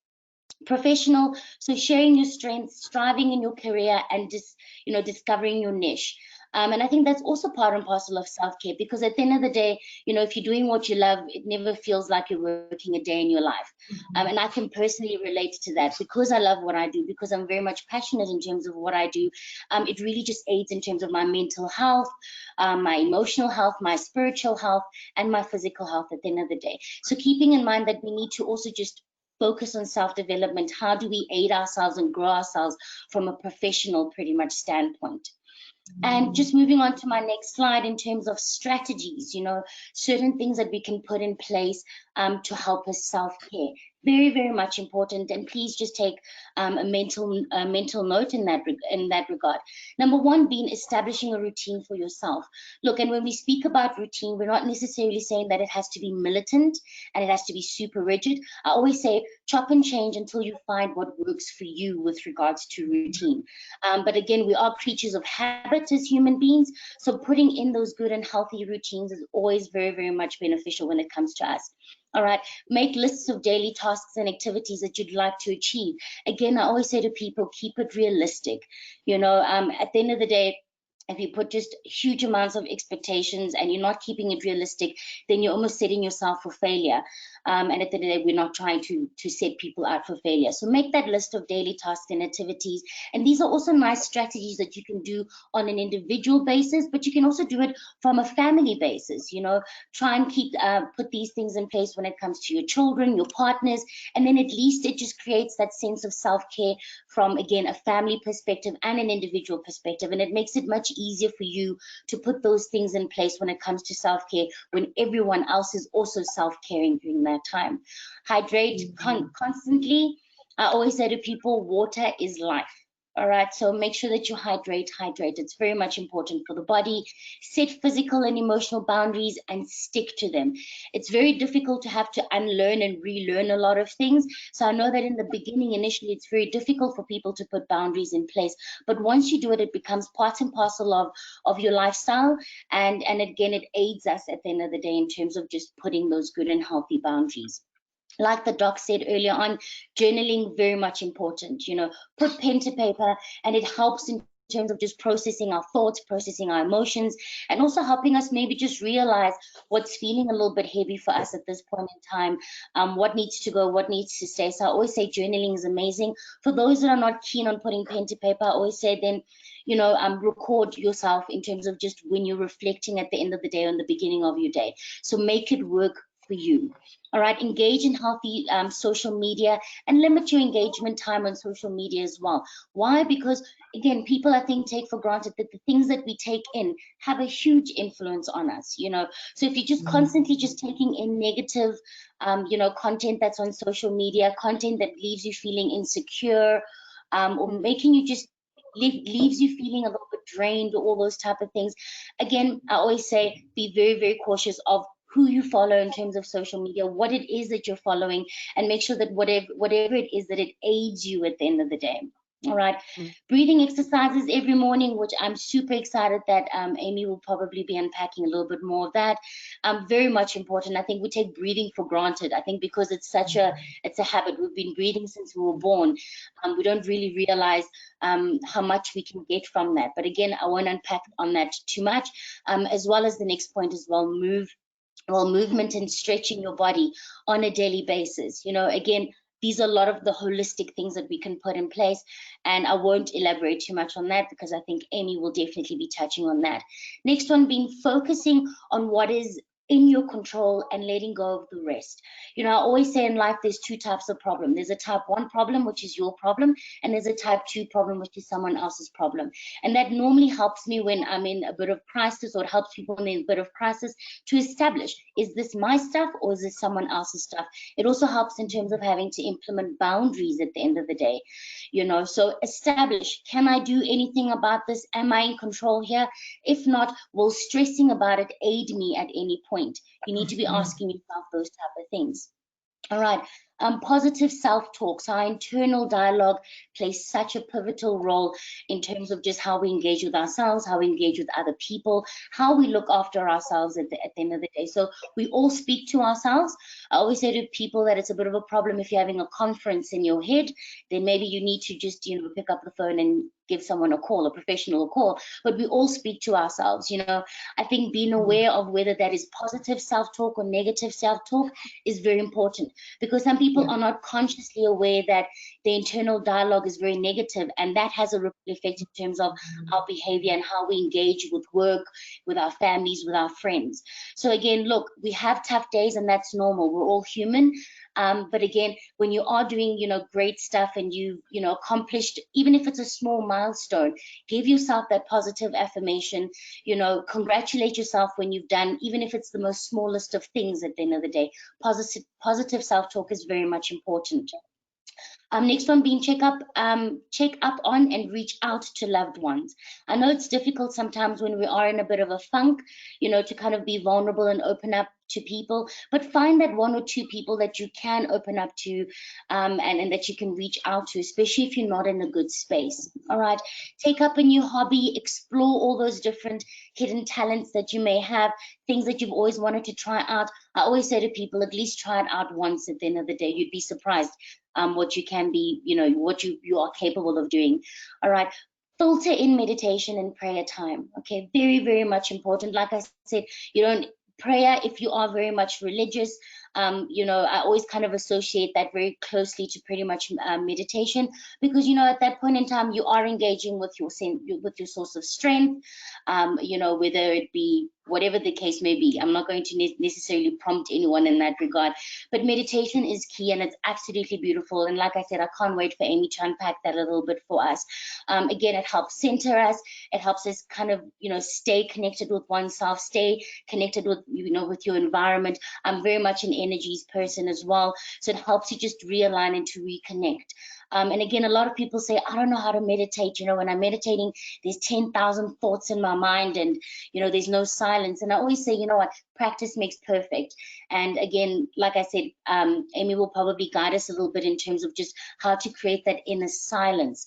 Professional, so sharing your strengths, striving in your career, and discovering your niche. And I think that's also part and parcel of self-care, because at the end of the day, if you're doing what you love, it never feels like you're working a day in your life. And I can personally relate to that, because I love what I do, because I'm very much passionate in terms of what I do. It really just aids in terms of my mental health, my emotional health, my spiritual health, and my physical health at the end of the day. So keeping in mind that we need to also just focus on self-development. How do we aid ourselves and grow ourselves from a professional pretty much standpoint? And just moving on to my next slide, in terms of strategies, certain things that we can put in place to help us self-care. Very, very much important. And please just take a mental note in that regard. Number one being establishing a routine for yourself. Look, and when we speak about routine, we're not necessarily saying that it has to be militant and it has to be super rigid. I always say chop and change until you find what works for you with regards to routine. But again, we are creatures of habit as human beings. So putting in those good and healthy routines is always very, very much beneficial when it comes to us. All right, make lists of daily tasks and activities that you'd like to achieve. Again, I always say to people, keep it realistic. At the end of the day, if you put just huge amounts of expectations and you're not keeping it realistic, then you're almost setting yourself for failure. And at the end of the day, we're not trying to set people out for failure. So make that list of daily tasks and activities. And these are also nice strategies that you can do on an individual basis, but you can also do it from a family basis. Try and put these things in place when it comes to your children, your partners, and then at least it just creates that sense of self-care from, again, a family perspective and an individual perspective. And it makes it much easier for you to put those things in place when it comes to self-care, when everyone else is also self-caring during that time. Hydrate constantly. I always say to people, water is life. All right, so make sure that you hydrate. It's very much important for the body. Set physical and emotional boundaries and stick to them. It's very difficult to have to unlearn and relearn a lot of things. So I know that in the beginning, initially, it's very difficult for people to put boundaries in place. But once you do it, it becomes part and parcel of your lifestyle. And again, it aids us at the end of the day in terms of just putting those good and healthy boundaries. Like the doc said earlier on, journaling, very much important. Put pen to paper, and it helps in terms of just processing our thoughts, processing our emotions, and also helping us maybe just realize what's feeling a little bit heavy for us at this point in time, what needs to go, what needs to stay. So I always say journaling is amazing. For those that are not keen on putting pen to paper, I always say then, record yourself in terms of just when you're reflecting at the end of the day or in the beginning of your day. So make it work for you. All right, engage in healthy social media and limit your engagement time on social media as well. Why? Because again, people I think take for granted that the things that we take in have a huge influence on us, So if you're just constantly just taking in negative, content that's on social media, content that leaves you feeling insecure, or making you just leaves you feeling a little bit drained, or all those type of things. Again, I always say be very, very cautious of who you follow in terms of social media, what it is that you're following, and make sure that whatever it is, that it aids you at the end of the day. All right. Breathing exercises every morning, which I'm super excited that Amy will probably be unpacking a little bit more of that. Very much important. I think we take breathing for granted. I think because it's a habit. We've been breathing since we were born. We don't really realize how much we can get from that. But again, I won't unpack on that too much. As well as the next point as well, movement and stretching your body on a daily basis. Again, these are a lot of the holistic things that we can put in place, and I won't elaborate too much on that because I think Amy will definitely be touching on that. Next one being focusing on what is in your control and letting go of the rest. I always say in life there's two types of problem. There's a type 1 problem, which is your problem, and there's a type 2 problem, which is someone else's problem. And that normally helps me when I'm in a bit of crisis, or it helps people in a bit of crisis to establish, is this my stuff or is this someone else's stuff? It also helps in terms of having to implement boundaries at the end of the day. So establish, can I do anything about this? Am I in control here? If not, will stressing about it aid me at any point? You need to be asking yourself those type of things. All right. Positive self-talk. So our internal dialogue plays such a pivotal role in terms of just how we engage with ourselves, how we engage with other people, how we look after ourselves at the end of the day. So we all speak to ourselves. I always say to people that it's a bit of a problem if you're having a conference in your head, then maybe you need to just, pick up the phone and give someone a call, a professional a call. But we all speak to ourselves. I think being aware of whether that is positive self-talk or negative self-talk is very important, because some people are not consciously aware that the internal dialogue is very negative, and that has a ripple effect in terms of our behavior and how we engage with work, with our families, with our friends. So again, look, we have tough days, and that's normal. We're all human. But again, when you are doing, great stuff and you've, accomplished, even if it's a small milestone, give yourself that positive affirmation, congratulate yourself when you've done, even if it's the most smallest of things at the end of the day. Positive self-talk is very much important. Next one being check up on and reach out to loved ones. I know it's difficult sometimes when we are in a bit of a funk, to kind of be vulnerable and open up to people, but find that 1 or 2 people that you can open up to, and that you can reach out to, especially if you're not in a good space. All right, take up a new hobby, explore all those different hidden talents that you may have, things that you've always wanted to try out. I always say to people, at least try it out once. At the end of the day, you'd be surprised what you can be, what you are capable of doing. All right. Filter in meditation and prayer time. Okay, very, very much important. Like I said, prayer, if you are very much religious, I always kind of associate that very closely to pretty much meditation, because at that point in time you are engaging with your source of strength, whether it be whatever the case may be. I'm not going to necessarily prompt anyone in that regard, but meditation is key, and it's absolutely beautiful. And like I said, I can't wait for Amy to unpack that a little bit for us. Again, it helps center us. It helps us kind of, stay connected with oneself, stay connected with, with your environment. I'm very much an energies person as well, so it helps you just realign and to reconnect. And again, a lot of people say, I don't know how to meditate. When I'm meditating, there's 10,000 thoughts in my mind, and there's no silence. And I always say, what, practice makes perfect. And again, like I said, Amy will probably guide us a little bit in terms of just how to create that inner silence,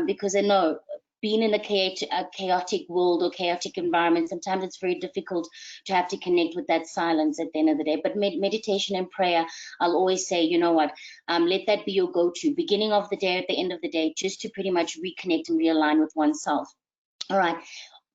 because I know being in a chaotic world or chaotic environment, sometimes it's very difficult to have to connect with that silence at the end of the day. But meditation and prayer, I'll always say, you know what, let that be your go-to beginning of the day, at the end of the day, just to pretty much reconnect and realign with oneself. All right,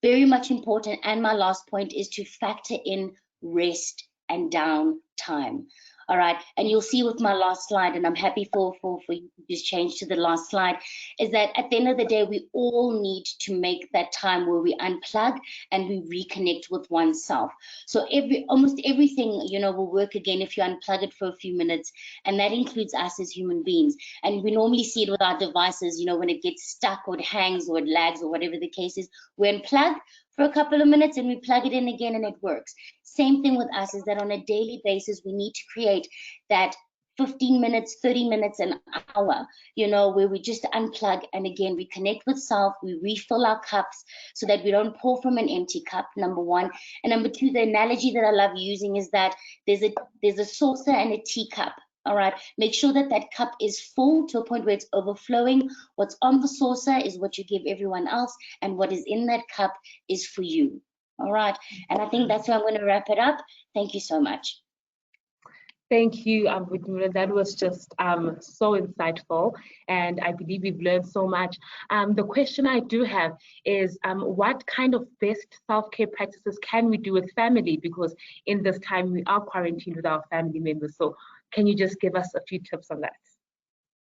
very much important. And my last point is to factor in rest and downtime. All right, and you'll see with my last slide, and I'm happy for you to just change to the last slide, is that at the end of the day, we all need to make that time where we unplug and we reconnect with oneself. So almost everything, you know, will work again if you unplug it for a few minutes, and that includes us as human beings. And we normally see it with our devices, you know, when it gets stuck or it hangs or it lags or whatever the case is, we unplug for a couple of minutes and we plug it in again and it works. Same thing with us, is that on a daily basis, we need to create that 15 minutes, 30 minutes, an hour, you know, where we just unplug and again, we connect with self, we refill our cups so that we don't pour from an empty cup, number one. And number two, the analogy that I love using is that there's a saucer and a teacup. All right, make sure that that cup is full to a point where it's overflowing. What's on the saucer is what you give everyone else, and what is in that cup is for you. All right, and I think that's where I'm going to wrap it up. Thank you so much. Thank you, Vidmila. That was just so insightful, and I believe we've learned so much. The question I do have is, what kind of best self-care practices can we do with family? Because in this time we are quarantined with our family members. So can you just give us a few tips on that?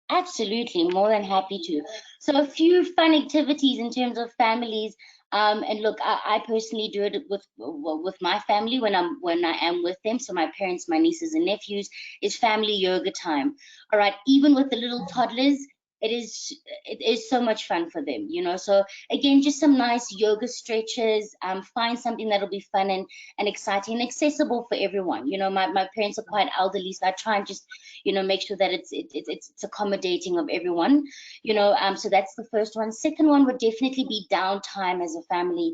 Absolutely, more than happy to. So a few fun activities in terms of families. And look, I personally do it with my family when I am with them. So my parents, my nieces and nephews, is family yoga time. All right, even with the little toddlers, it is so much fun for them, you know. So again, just some nice yoga stretches. Find something that'll be fun and exciting and accessible for everyone. You know, my parents are quite elderly, so I try and just, you know, make sure that it's accommodating of everyone, you know. So that's the first one. Second one would definitely be downtime as a family,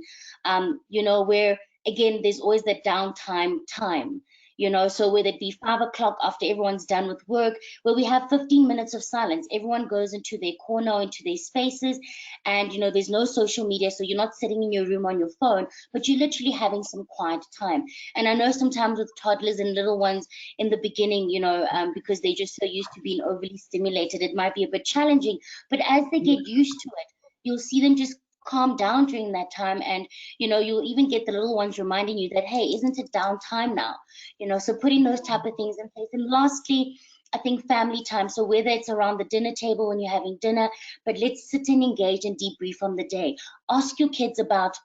you know, where again, there's always that downtime time. You know, so whether it be 5 o'clock after everyone's done with work, where we have 15 minutes of silence, everyone goes into their corner, into their spaces, and, you know, there's no social media, so you're not sitting in your room on your phone, but you're literally having some quiet time. And I know sometimes with toddlers and little ones in the beginning, you know, because they're just so used to being overly stimulated, it might be a bit challenging, but as they get used to it, you'll see them just calm down during that time, and you know, you'll even get the little ones reminding you that, hey, isn't it downtime now, you know. So putting those type of things in place. And lastly, I think family time. So whether it's around the dinner table when you're having dinner, but let's sit and engage and debrief on the day. Ask your kids about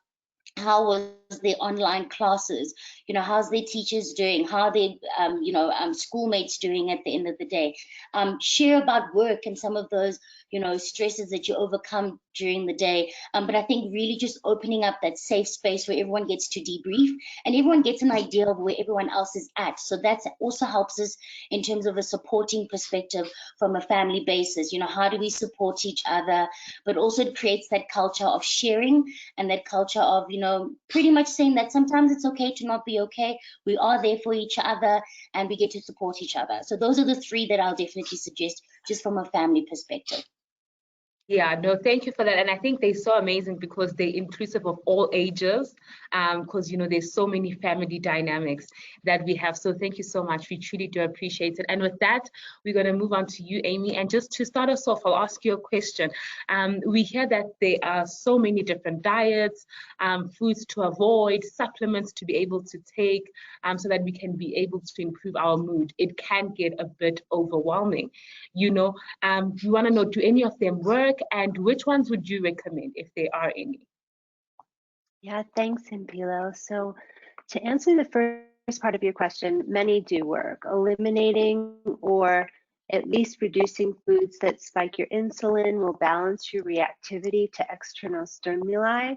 how was their online classes, you know, how's their teachers doing, how are their schoolmates doing at the end of the day. Share about work and some of those, you know, stresses that you overcome during the day. But I think really just opening up that safe space where everyone gets to debrief and everyone gets an idea of where everyone else is at. So that also helps us in terms of a supporting perspective from a family basis. You know, how do we support each other? But also it creates that culture of sharing and that culture of, you know, pretty much saying that sometimes it's okay to not be okay. We are there for each other and we get to support each other. So those are the three that I'll definitely suggest just from a family perspective. Yeah, no, thank you for that. And I think they're so amazing because they're inclusive of all ages, because, you know, there's so many family dynamics that we have. So thank you so much. We truly do appreciate it. And with that, we're going to move on to you, Amy. And just to start us off, I'll ask you a question. We hear that there are so many different diets, foods to avoid, supplements to be able to take, so that we can be able to improve our mood. It can get a bit overwhelming. You know, you want to know, do any of them work? And which ones would you recommend if there are any? Yeah, thanks, Impilo. So to answer the first part of your question, many do work. Eliminating or at least reducing foods that spike your insulin will balance your reactivity to external stimuli.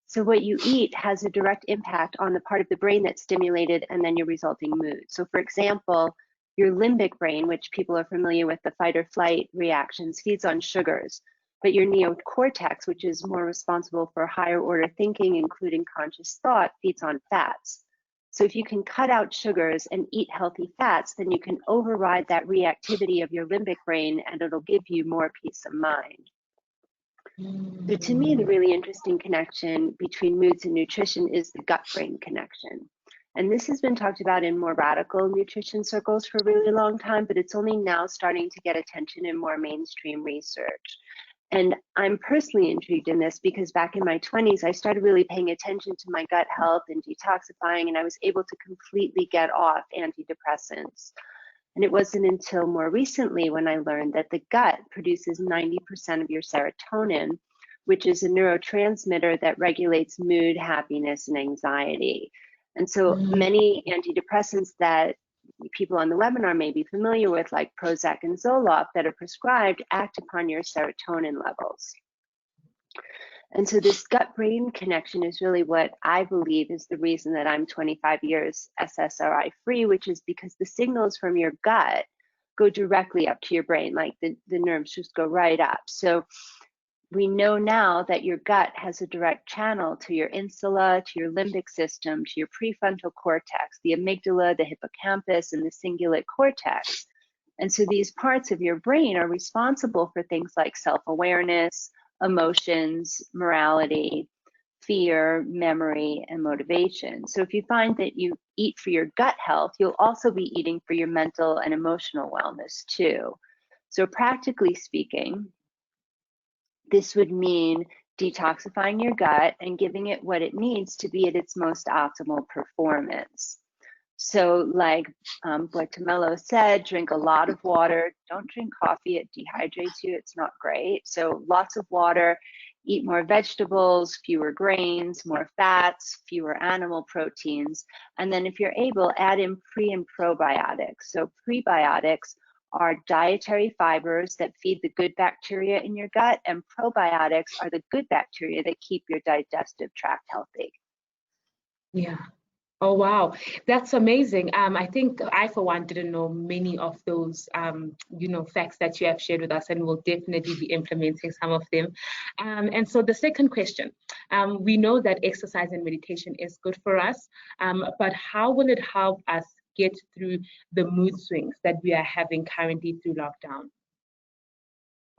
So what you eat has a direct impact on the part of the brain that's stimulated and then your resulting mood. So for example, your limbic brain, which people are familiar with, the fight or flight reactions, feeds on sugars. But your neocortex, which is more responsible for higher order thinking, including conscious thought, feeds on fats. So if you can cut out sugars and eat healthy fats, then you can override that reactivity of your limbic brain and it'll give you more peace of mind. So to me, the really interesting connection between moods and nutrition is the gut-brain connection. And this has been talked about in more radical nutrition circles for a really long time, but it's only now starting to get attention in more mainstream research. And I'm personally intrigued in this because back in my 20s, I started really paying attention to my gut health and detoxifying, and I was able to completely get off antidepressants. And it wasn't until more recently when I learned that the gut produces 90% of your serotonin, which is a neurotransmitter that regulates mood, happiness, and anxiety. And so many antidepressants that people on the webinar may be familiar with, like Prozac and Zoloft, that are prescribed, act upon your serotonin levels. And so this gut-brain connection is really what I believe is the reason that I'm 25 years SSRI free, which is because the signals from your gut go directly up to your brain, like the nerves just go right up. So we know now that your gut has a direct channel to your insula, to your limbic system, to your prefrontal cortex, the amygdala, the hippocampus, and the cingulate cortex. And so these parts of your brain are responsible for things like self-awareness, emotions, morality, fear, memory, and motivation. So if you find that you eat for your gut health, you'll also be eating for your mental and emotional wellness too. So practically speaking, this would mean detoxifying your gut and giving it what it needs to be at its most optimal performance. So like Guatemala said, drink a lot of water. Don't drink coffee, it dehydrates you, it's not great. So lots of water, eat more vegetables, fewer grains, more fats, fewer animal proteins. And then if you're able, add in pre and probiotics. So prebiotics are dietary fibers that feed the good bacteria in your gut, and probiotics are the good bacteria that keep your digestive tract healthy. Yeah. Oh, wow. That's amazing. I think I, for one, didn't know many of those, facts that you have shared with us, and will definitely be implementing some of them. And so the second question, we know that exercise and meditation is good for us, but how will it help us get through the mood swings that we are having currently through lockdown?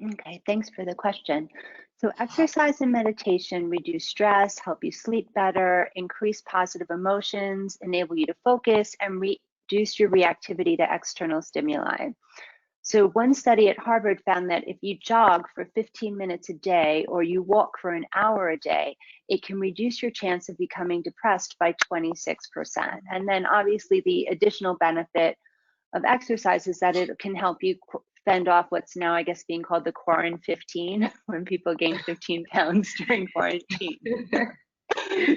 Okay, thanks for the question. So exercise and meditation reduce stress, help you sleep better, increase positive emotions, enable you to focus, and reduce your reactivity to external stimuli. So one study at Harvard found that if you jog for 15 minutes a day or you walk for an hour a day, it can reduce your chance of becoming depressed by 26%. And then obviously the additional benefit of exercise is that it can help you fend off what's now, I guess, being called the quarantine 15, when people gain 15 pounds during quarantine.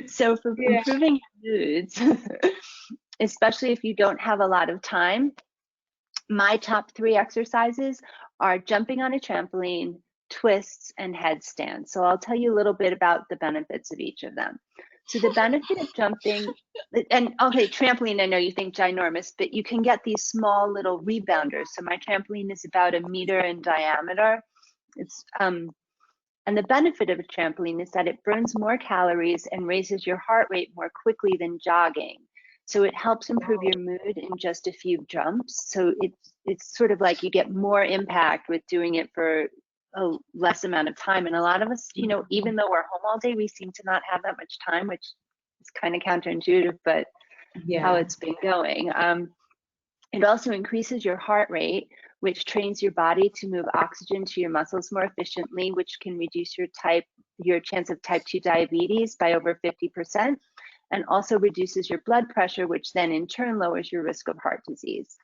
So for improving moods, especially if you don't have a lot of time, my top 3 exercises are jumping on a trampoline, twists, and headstands. So I'll tell you a little bit about the benefits of each of them. So the benefit of jumping, and okay, trampoline, I know you think ginormous, but you can get these small little rebounders. So my trampoline is about 1 meter in diameter. And the benefit of a trampoline is that it burns more calories and raises your heart rate more quickly than jogging. So it helps improve your mood in just a few jumps. So it's sort of like you get more impact with doing it for a less amount of time. And a lot of us, even though we're home all day, we seem to not have that much time, which is kind of counterintuitive, but how it's been going. It also increases your heart rate, which trains your body to move oxygen to your muscles more efficiently, which can reduce your chance of type 2 diabetes by over 50%, and also reduces your blood pressure, which then in turn lowers your risk of heart disease.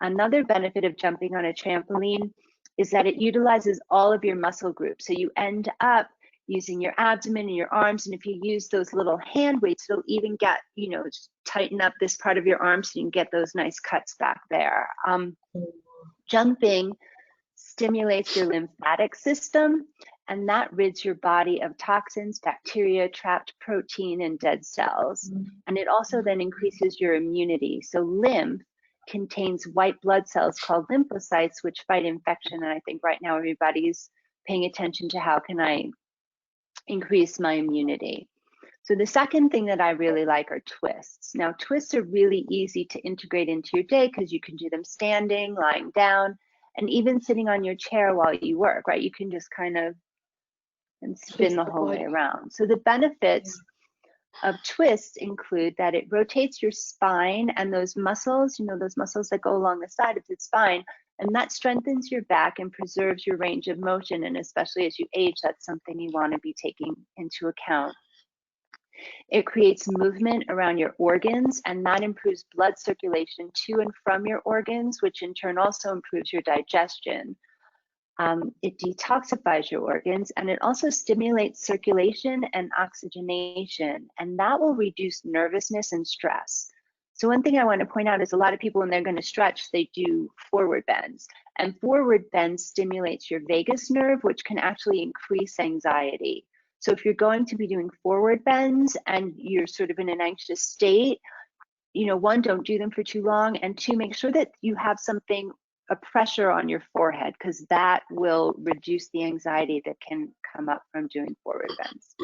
Another benefit of jumping on a trampoline is that it utilizes all of your muscle groups. So you end up using your abdomen and your arms. And if you use those little hand weights, it'll even get, just tighten up this part of your arm so you can get those nice cuts back there. Jumping stimulates your lymphatic system, and that rids your body of toxins, bacteria, trapped protein, and dead cells. And it also then increases your immunity. So lymph contains white blood cells called lymphocytes, which fight infection. And I think right now everybody's paying attention to how can I increase my immunity. So the second thing that I really like are twists. Now, twists are really easy to integrate into your day because you can do them standing, lying down, and even sitting on your chair while you work, right? You can just kind of and spin the whole way around. So the benefits of twists include that it rotates your spine and those muscles, those muscles that go along the side of the spine, and that strengthens your back and preserves your range of motion. And especially as you age, that's something you want to be taking into account. It creates movement around your organs, and that improves blood circulation to and from your organs, which in turn also improves your digestion. It detoxifies your organs, and it also stimulates circulation and oxygenation, and that will reduce nervousness and stress. So one thing I want to point out is a lot of people, when they're going to stretch, they do forward bends, and forward bends stimulates your vagus nerve, which can actually increase anxiety. So if you're going to be doing forward bends and you're sort of in an anxious state, one, don't do them for too long, and two, make sure that you have something, a pressure on your forehead, because that will reduce the anxiety that can come up from doing forward bends.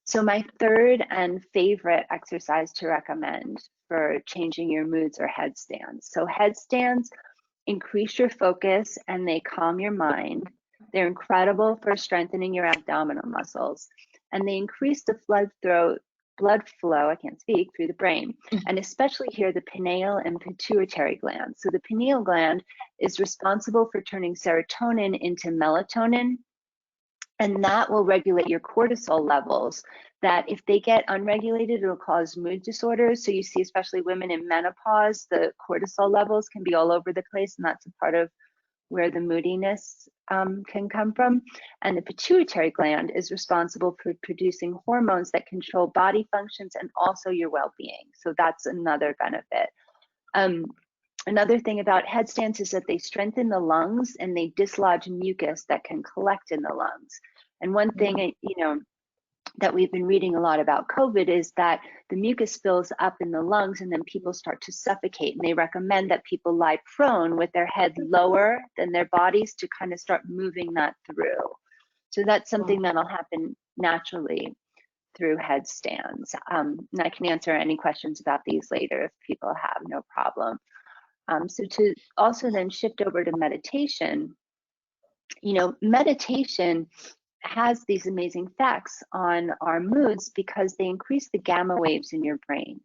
So my third and favorite exercise to recommend for changing your moods are headstands. So headstands increase your focus and they calm your mind. They're incredible for strengthening your abdominal muscles, and they increase the blood flow, I can't speak, through the brain, and especially here the pineal and pituitary glands. So the pineal gland is responsible for turning serotonin into melatonin, and that will regulate your cortisol levels, that if they get unregulated, it'll cause mood disorders. So you see, especially women in menopause, the cortisol levels can be all over the place, and that's a part of where the moodiness can come from. And the pituitary gland is responsible for producing hormones that control body functions and also your well-being. So that's another benefit. Another thing about headstands is that they strengthen the lungs and they dislodge mucus that can collect in the lungs. And one thing, that we've been reading a lot about COVID is that the mucus fills up in the lungs and then people start to suffocate. And they recommend that people lie prone with their head lower than their bodies to kind of start moving that through. So that's something that'll happen naturally through headstands. And I can answer any questions about these later if people have, no problem. So to also then shift over to meditation, meditation has these amazing effects on our moods because they increase the gamma waves in your brain.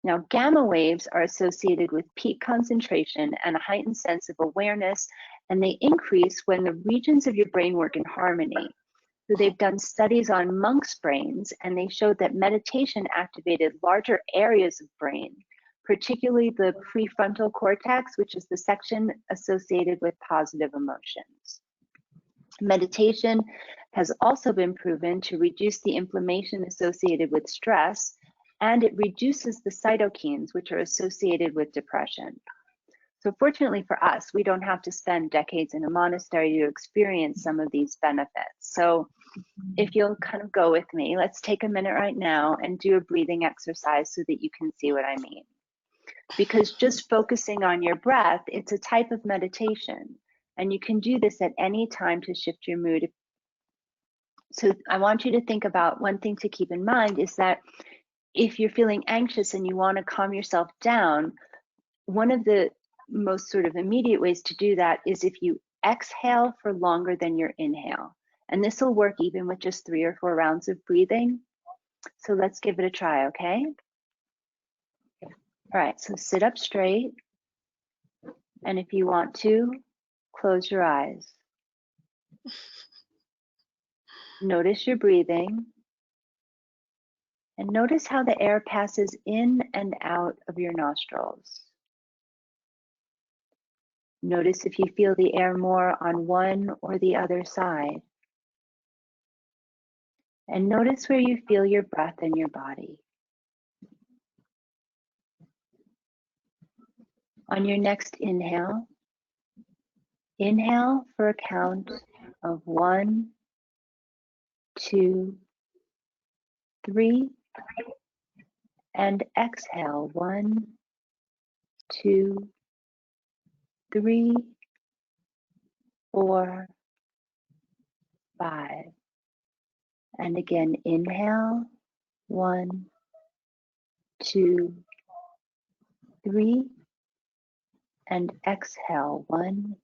Now, gamma waves are associated with peak concentration and a heightened sense of awareness, and they increase when the regions of your brain work in harmony. So they've done studies on monks' brains, and they showed that meditation activated larger areas of brain, particularly the prefrontal cortex, which is the section associated with positive emotions. Meditation has also been proven to reduce the inflammation associated with stress, and it reduces the cytokines, which are associated with depression. So fortunately for us, we don't have to spend decades in a monastery to experience some of these benefits. So if you'll kind of go with me, let's take a minute right now and do a breathing exercise so that you can see what I mean. Because just focusing on your breath, it's a type of meditation. And you can do this at any time to shift your mood. So I want you to think about one thing to keep in mind is that if you're feeling anxious and you want to calm yourself down, one of the most sort of immediate ways to do that is if you exhale for longer than your inhale. And this will work even with just 3 or 4 rounds of breathing. So let's give it a try, okay? All right, so sit up straight. And if you want to, close your eyes. Notice your breathing. And notice how the air passes in and out of your nostrils. Notice if you feel the air more on one or the other side. And notice where you feel your breath in your body. On your next inhale, inhale for a count of 1, 2, 3, and exhale 1, 2, 3, 4, 5. And again, inhale 1, 2, 3, and exhale 1,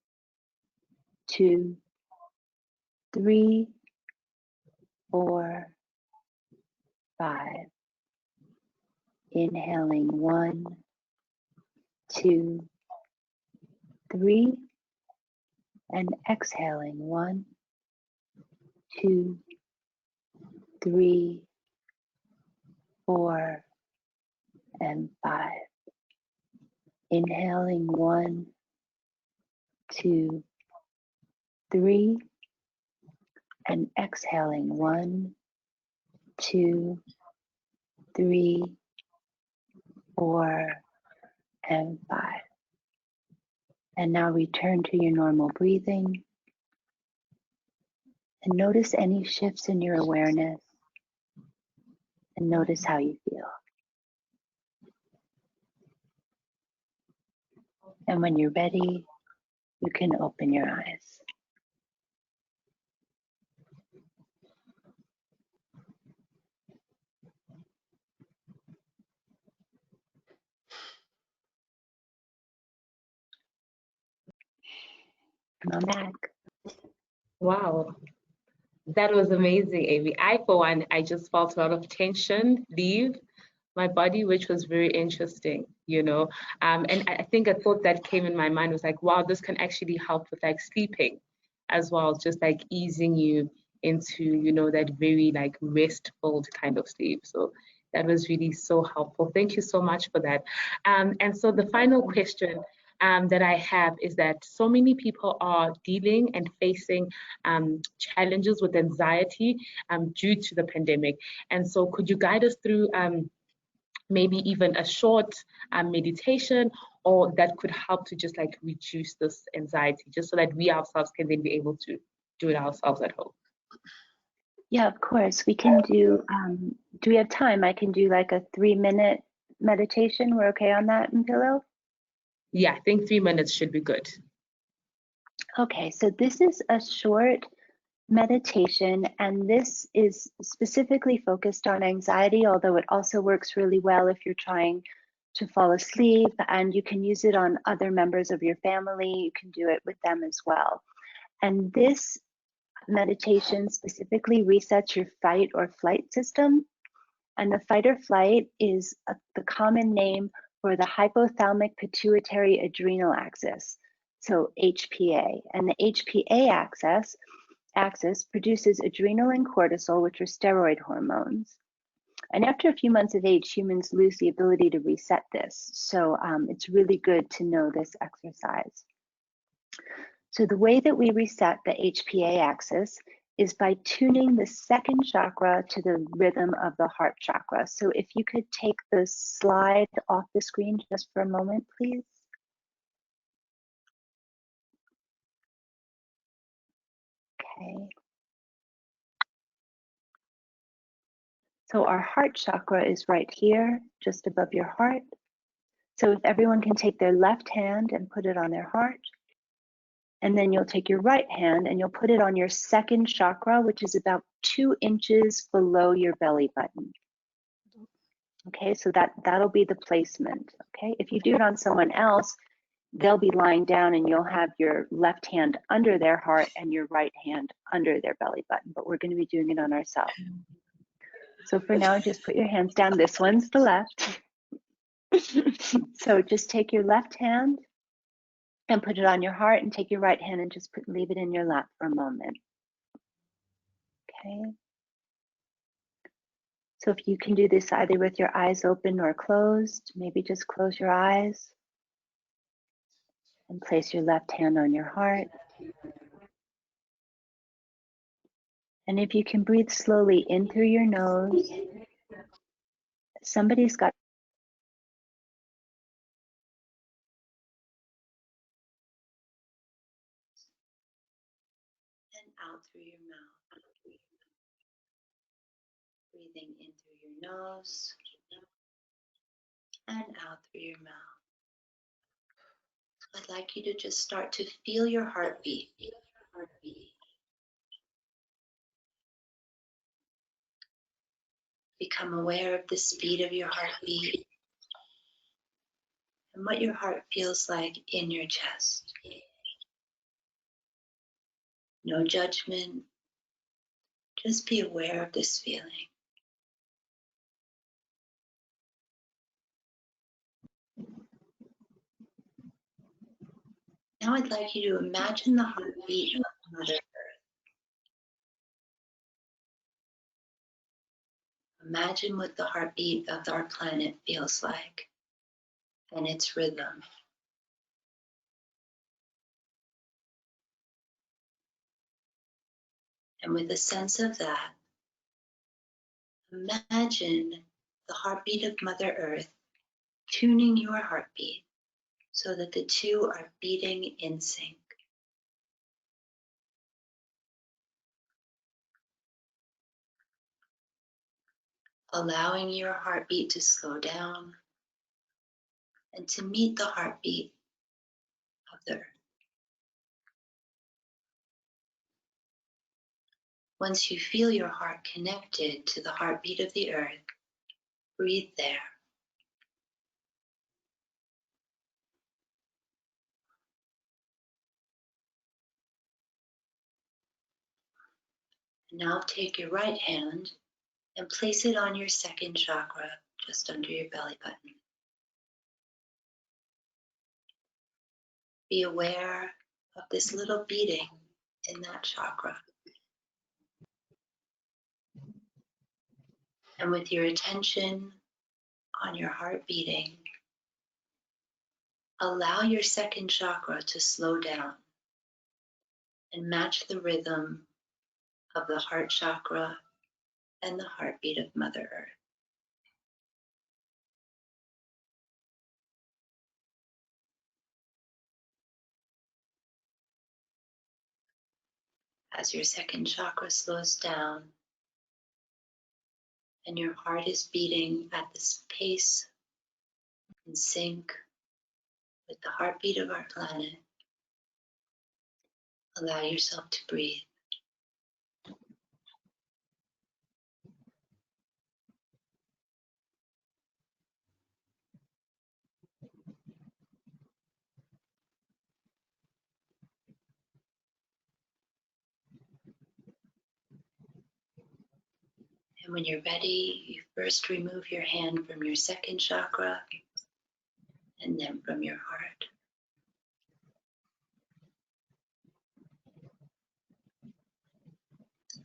2, 3, 4, 5. Inhaling 1, 2, 3, and exhaling 1, 2, 3, 4, and 5. Inhaling 1, 2, 3, and exhaling 1, 2, 3, 4, and 5. And now return to your normal breathing and notice any shifts in your awareness and notice how you feel. And when you're ready, you can open your eyes. I'm back. Wow, that was amazing, Amy. For one, I just felt a lot of tension leave my body, which was very interesting, and I think a thought that came in my mind was like, wow, this can actually help with like sleeping as well, just like easing you into, that very like restful kind of sleep. So that was really so helpful. Thank you so much for that. And so the final question that I have is that so many people are dealing and facing challenges with anxiety due to the pandemic. And so could you guide us through maybe even a short meditation, or that could help to just like reduce this anxiety, just so that we ourselves can then be able to do it ourselves at home? Yeah, of course. We can do we have time? I can do like a 3-minute meditation. We're okay on that, Mpilo? Yeah, I think 3 minutes should be good. Okay, so this is a short meditation, and this is specifically focused on anxiety, although it also works really well if you're trying to fall asleep, and you can use it on other members of your family. You can do it with them as well. And this meditation specifically resets your fight or flight system. And the fight or flight is the common name for the hypothalamic pituitary adrenal axis, so HPA. And the HPA axis produces adrenal and cortisol, which are steroid hormones. And after a few months of age, humans lose the ability to reset this. So it's really good to know this exercise. So the way that we reset the HPA axis is by tuning the second chakra to the rhythm of the heart chakra. So if you could take the slide off the screen just for a moment, please. Okay. So our heart chakra is right here, just above your heart. So if everyone can take their left hand and put it on their heart, and then you'll take your right hand and you'll put it on your second chakra, which is about 2 inches below your belly button. Okay, so that'll be the placement. Okay, if you do it on someone else, they'll be lying down and you'll have your left hand under their heart and your right hand under their belly button, but we're going to be doing it on ourselves. So for now, just put your hands down. This one's the left. So just take your left hand and put it on your heart, and take your right hand and just leave it in your lap for a moment. Okay. So if you can do this either with your eyes open or closed, maybe just close your eyes and place your left hand on your heart. And if you can breathe slowly in through your nose, somebody's got and out through your mouth. Breathing in through your nose and out through your mouth. I'd like you to just start to feel your heartbeat. Become aware of the speed of your heartbeat and what your heart feels like in your chest. No judgment, Just be aware of this feeling. Now I'd like you to imagine the heartbeat of Mother Earth. Imagine what the heartbeat of our planet feels like and its rhythm. And with a sense of that, imagine the heartbeat of Mother Earth tuning your heartbeat so that the two are beating in sync. Allowing your heartbeat to slow down and to meet the heartbeat of the Earth. Once you feel your heart connected to the heartbeat of the Earth, breathe there. Now take your right hand and place it on your second chakra, just under your belly button. Be aware of this little beating in that chakra. And with your attention on your heart beating, allow your second chakra to slow down and match the rhythm of the heart chakra and the heartbeat of Mother Earth. As your second chakra slows down and your heart is beating at this pace in sync with the heartbeat of our planet, allow yourself to breathe. And when you're ready, you first remove your hand from your second chakra and then from your heart.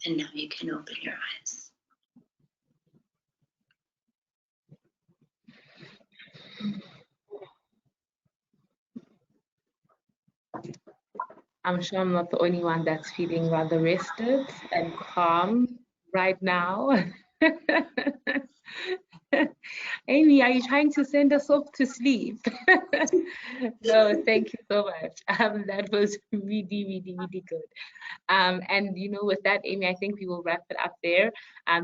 And now you can open your eyes. I'm sure I'm not the only one that's feeling rather rested and calm right now. Amy, are you trying to send us off to sleep? No, thank you so much. That was really, really, really good. And you know, with that, Amy, I think we will wrap it up there.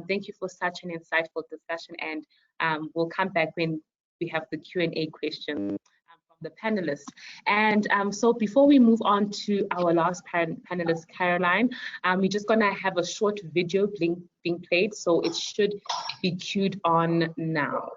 Thank you for such an insightful discussion, and we'll come back when we have the Q&A question from the panelists. And so before we move on to our last panelist, Caroline, we're just gonna have a short video being played, so it should be queued on now.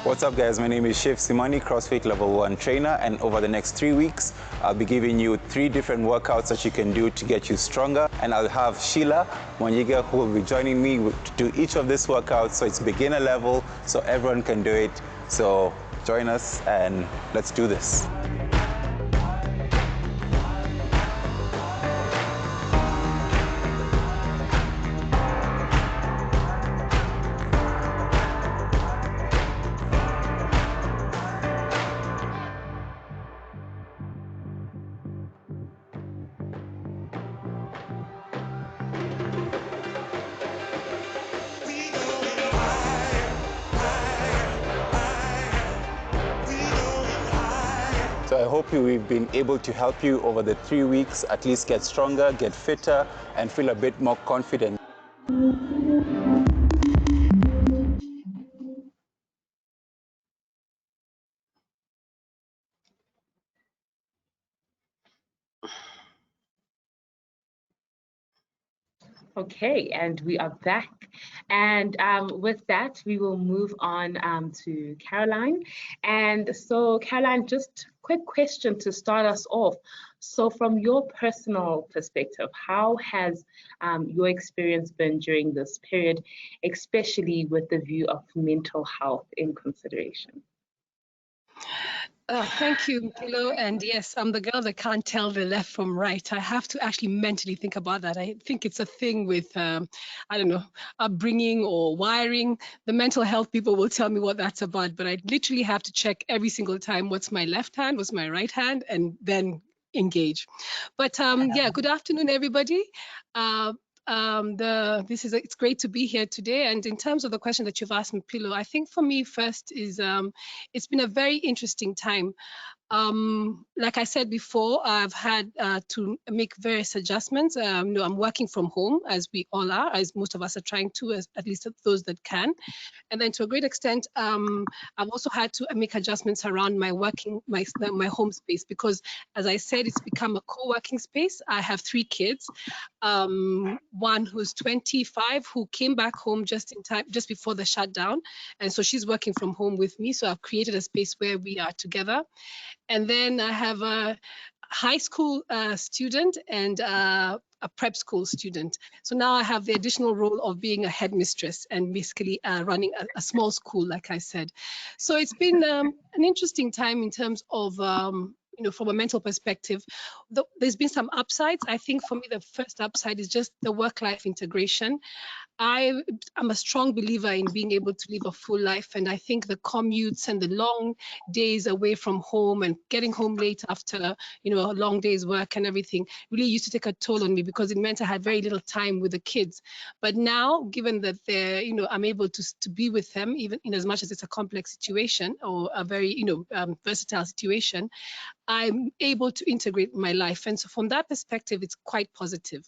What's up, guys? My name is Chef Simani, CrossFit Level 1 trainer, and over the next 3 weeks, I'll be giving you 3 different workouts that you can do to get you stronger. And I'll have Sheila Mwanyiga, who will be joining me to do each of these workouts, so it's beginner level, so everyone can do it. So join us and let's do this. So I hope we've been able to help you over the 3 weeks, at least get stronger, get fitter, and feel a bit more confident. Okay, and we are back. And with that, we will move on to Caroline. And so, Caroline, just quick question to start us off. So from your personal perspective, how has your experience been during this period, especially with the view of mental health in consideration? Thank you, Mpilo. And yes, I'm the girl that can't tell the left from right. I have to actually mentally think about that. I think it's a thing with, I don't know, upbringing or wiring. The mental health people will tell me what that's about, but I literally have to check every single time what's my left hand, what's my right hand, and then engage. But yeah, good afternoon, everybody. It's great to be here today. And in terms of the question that you've asked me, Mpilo, I think for me first is it's been a very interesting time. Like I said before, I've had to make various adjustments. I'm working from home, as we all are, as most of us are trying to, at least those that can. And then to a great extent, I've also had to make adjustments around my home space, because as I said, it's become a co-working space. I have 3 kids. One who's 25, who came back home just in time, just before the shutdown. And so she's working from home with me. So I've created a space where we are together. And then I have a high school student and a prep school student. So now I have the additional role of being a headmistress and basically running a small school, like I said. So it's been an interesting time in terms of from a mental perspective. There's been some upsides. I think for me, the first upside is just the work-life integration. I'm a strong believer in being able to live a full life, and I think the commutes and the long days away from home and getting home late after a long day's work and everything really used to take a toll on me, because it meant I had very little time with the kids. But now, given that they're I'm able to be with them, even in as much as it's a complex situation or a very versatile situation, I'm able to integrate my life. And so from that perspective, it's quite positive.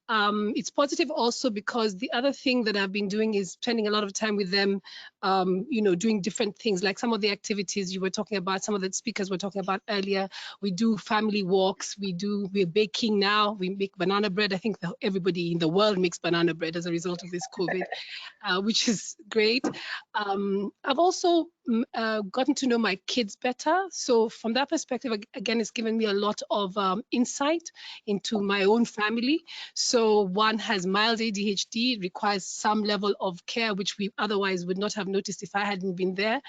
It's positive also because the other thing that I've been doing is spending a lot of time with them, doing different things, like some of the activities you were talking about, some of the speakers were talking about earlier. We do family walks, we're baking now, we make banana bread. I think everybody in the world makes banana bread as a result of this COVID, which is great. I've also gotten to know my kids better. So from that perspective, again, it's given me a lot of insight into my own family. So one has mild ADHD, requires some level of care, which we otherwise would not have noticed if I hadn't been there.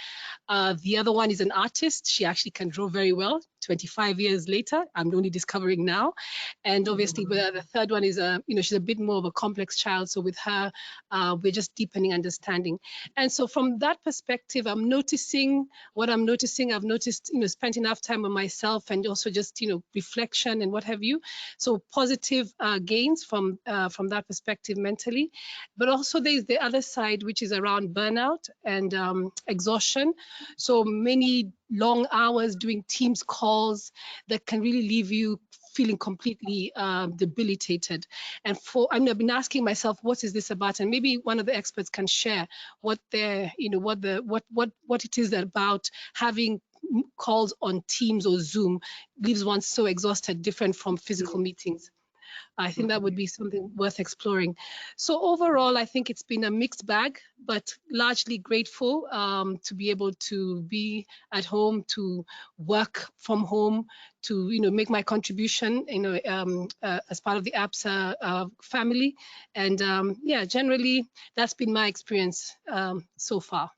The other one is an artist. She actually can draw very well. 25 years later, I'm only discovering now. And obviously, the third one is, she's a bit more of a complex child. So with her, we're just deepening understanding. And so from that perspective, I'm noticing what I'm noticing. I've noticed, spent enough time on myself and also just, reflection and what have you. So positive gains from that perspective mentally. But also there's the other side, which is around burnout and exhaustion. So many long hours doing Teams calls that can really leave you feeling completely debilitated. And I've been asking myself, what is this about? And maybe one of the experts can share what it is about having calls on Teams or Zoom leaves one so exhausted, different from physical meetings. I think that would be something worth exploring. So overall, I think it's been a mixed bag, but largely grateful to be able to be at home, to work from home, to make my contribution, as part of the ABSA family. And yeah, generally, that's been my experience so far.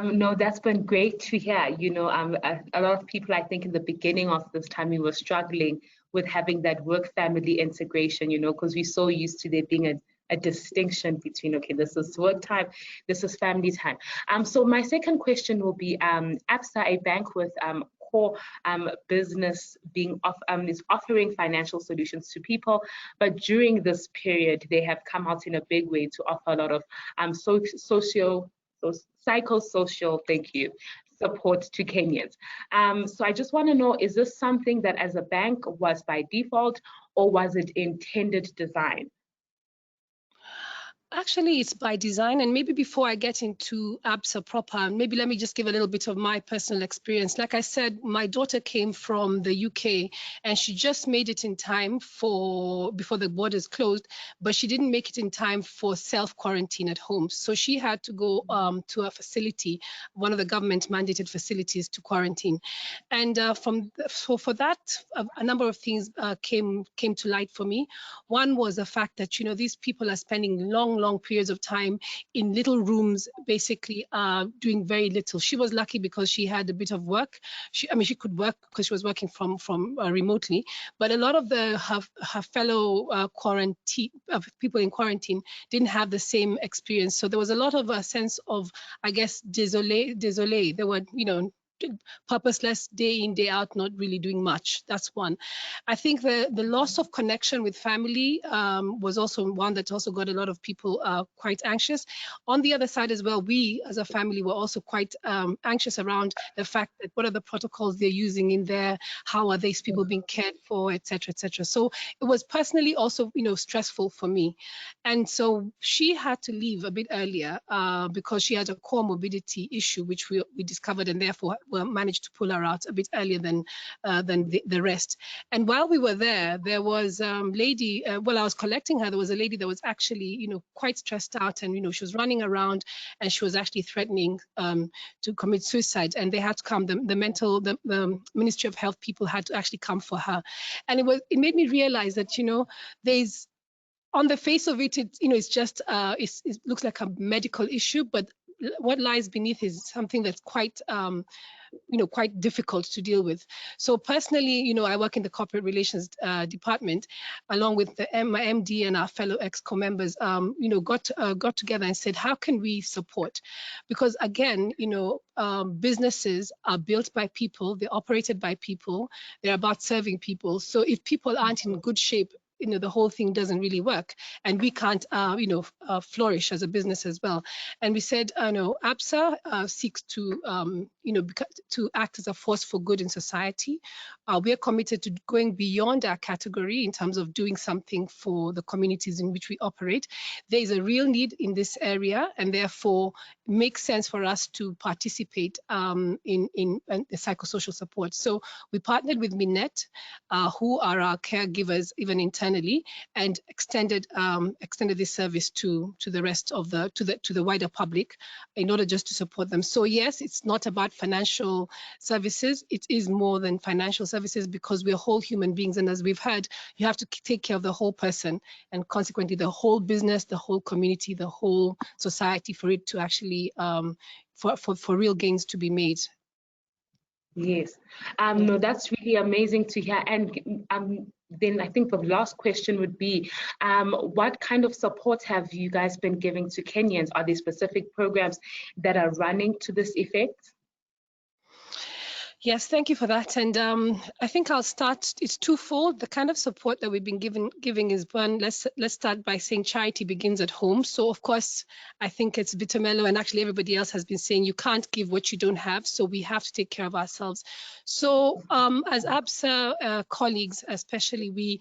No, that's been great to hear. A lot of people, I think in the beginning of this time, we were struggling with having that work-family integration, because we're so used to there being a distinction between, okay, this is work time, this is family time. So my second question will be, ABSA, a bank with core business is offering financial solutions to people, but during this period, they have come out in a big way to offer a lot of psychosocial, support to Kenyans. So I just want to know, is this something that as a bank was by default, or was it intended design? Actually, it's by design. And maybe before I get into ABSA proper, maybe let me just give a little bit of my personal experience. Like I said, my daughter came from the UK and she just made it in time for before the borders closed, but she didn't make it in time for self-quarantine at home. So she had to go to a facility, one of the government mandated facilities, to quarantine. And for that, a number of things came to light for me. One was the fact that, you know, these people are spending long periods of time in little rooms, basically doing very little. She was lucky because she had a bit of work. She could work because she was working from remotely, but a lot of her fellow people in quarantine didn't have the same experience. So there was a lot of a sense of, I guess, désolé. They were, you know, purposeless, day in, day out, not really doing much. That's one. I think the loss of connection with family was also one that also got a lot of people quite anxious. On the other side as well, we as a family were also quite anxious around the fact that what are the protocols they're using in there, how are these people being cared for, etc., etc. So it was personally also, you know, stressful for me. And so she had to leave a bit earlier because she had a core morbidity issue, which we discovered, and therefore we managed to pull her out a bit earlier than the rest. And while we were there, there was lady, while I was collecting her, there was a lady that was actually, you know, quite stressed out, and, you know, she was running around and she was actually threatening to commit suicide, and they had to come, the Ministry of Health people had to actually come for her. And it made me realize that, you know, there's, on the face of it, you know, it's just, it looks like a medical issue, but what lies beneath is something that's quite, you know, quite difficult to deal with. So personally, you know, I work in the corporate relations department, along with my MD and our fellow EXCO members, you know, got together and said, how can we support? Because again, you know, businesses are built by people, they're operated by people, they're about serving people. So if people aren't in good shape, you know, the whole thing doesn't really work, and we can't, you know, flourish as a business as well. And we said, no, ABSA seeks to, you know, to act as a force for good in society. We are committed to going beyond our category in terms of doing something for the communities in which we operate. There is a real need in this area, and therefore it makes sense for us to participate in the psychosocial support. So we partnered with Minette, who are our caregivers even internally, and extended this service to the rest of to the wider public in order just to support them. So yes, it's not about financial services. It is more than financial services, because we're whole human beings, and as we've heard, you have to take care of the whole person, and consequently the whole business, the whole community, the whole society, for it to actually for real gains to be made. Yes, no, that's really amazing to hear. And then I think the last question would be, what kind of support have you guys been giving to Kenyans? Are there specific programs that are running to this effect? Yes, thank you for that. And I think I'll start, it's twofold. The kind of support that we've been giving is one, let's start by saying charity begins at home. So of course, I think it's Vitamelo and actually everybody else has been saying you can't give what you don't have. So we have to take care of ourselves. So as ABSA colleagues, especially, we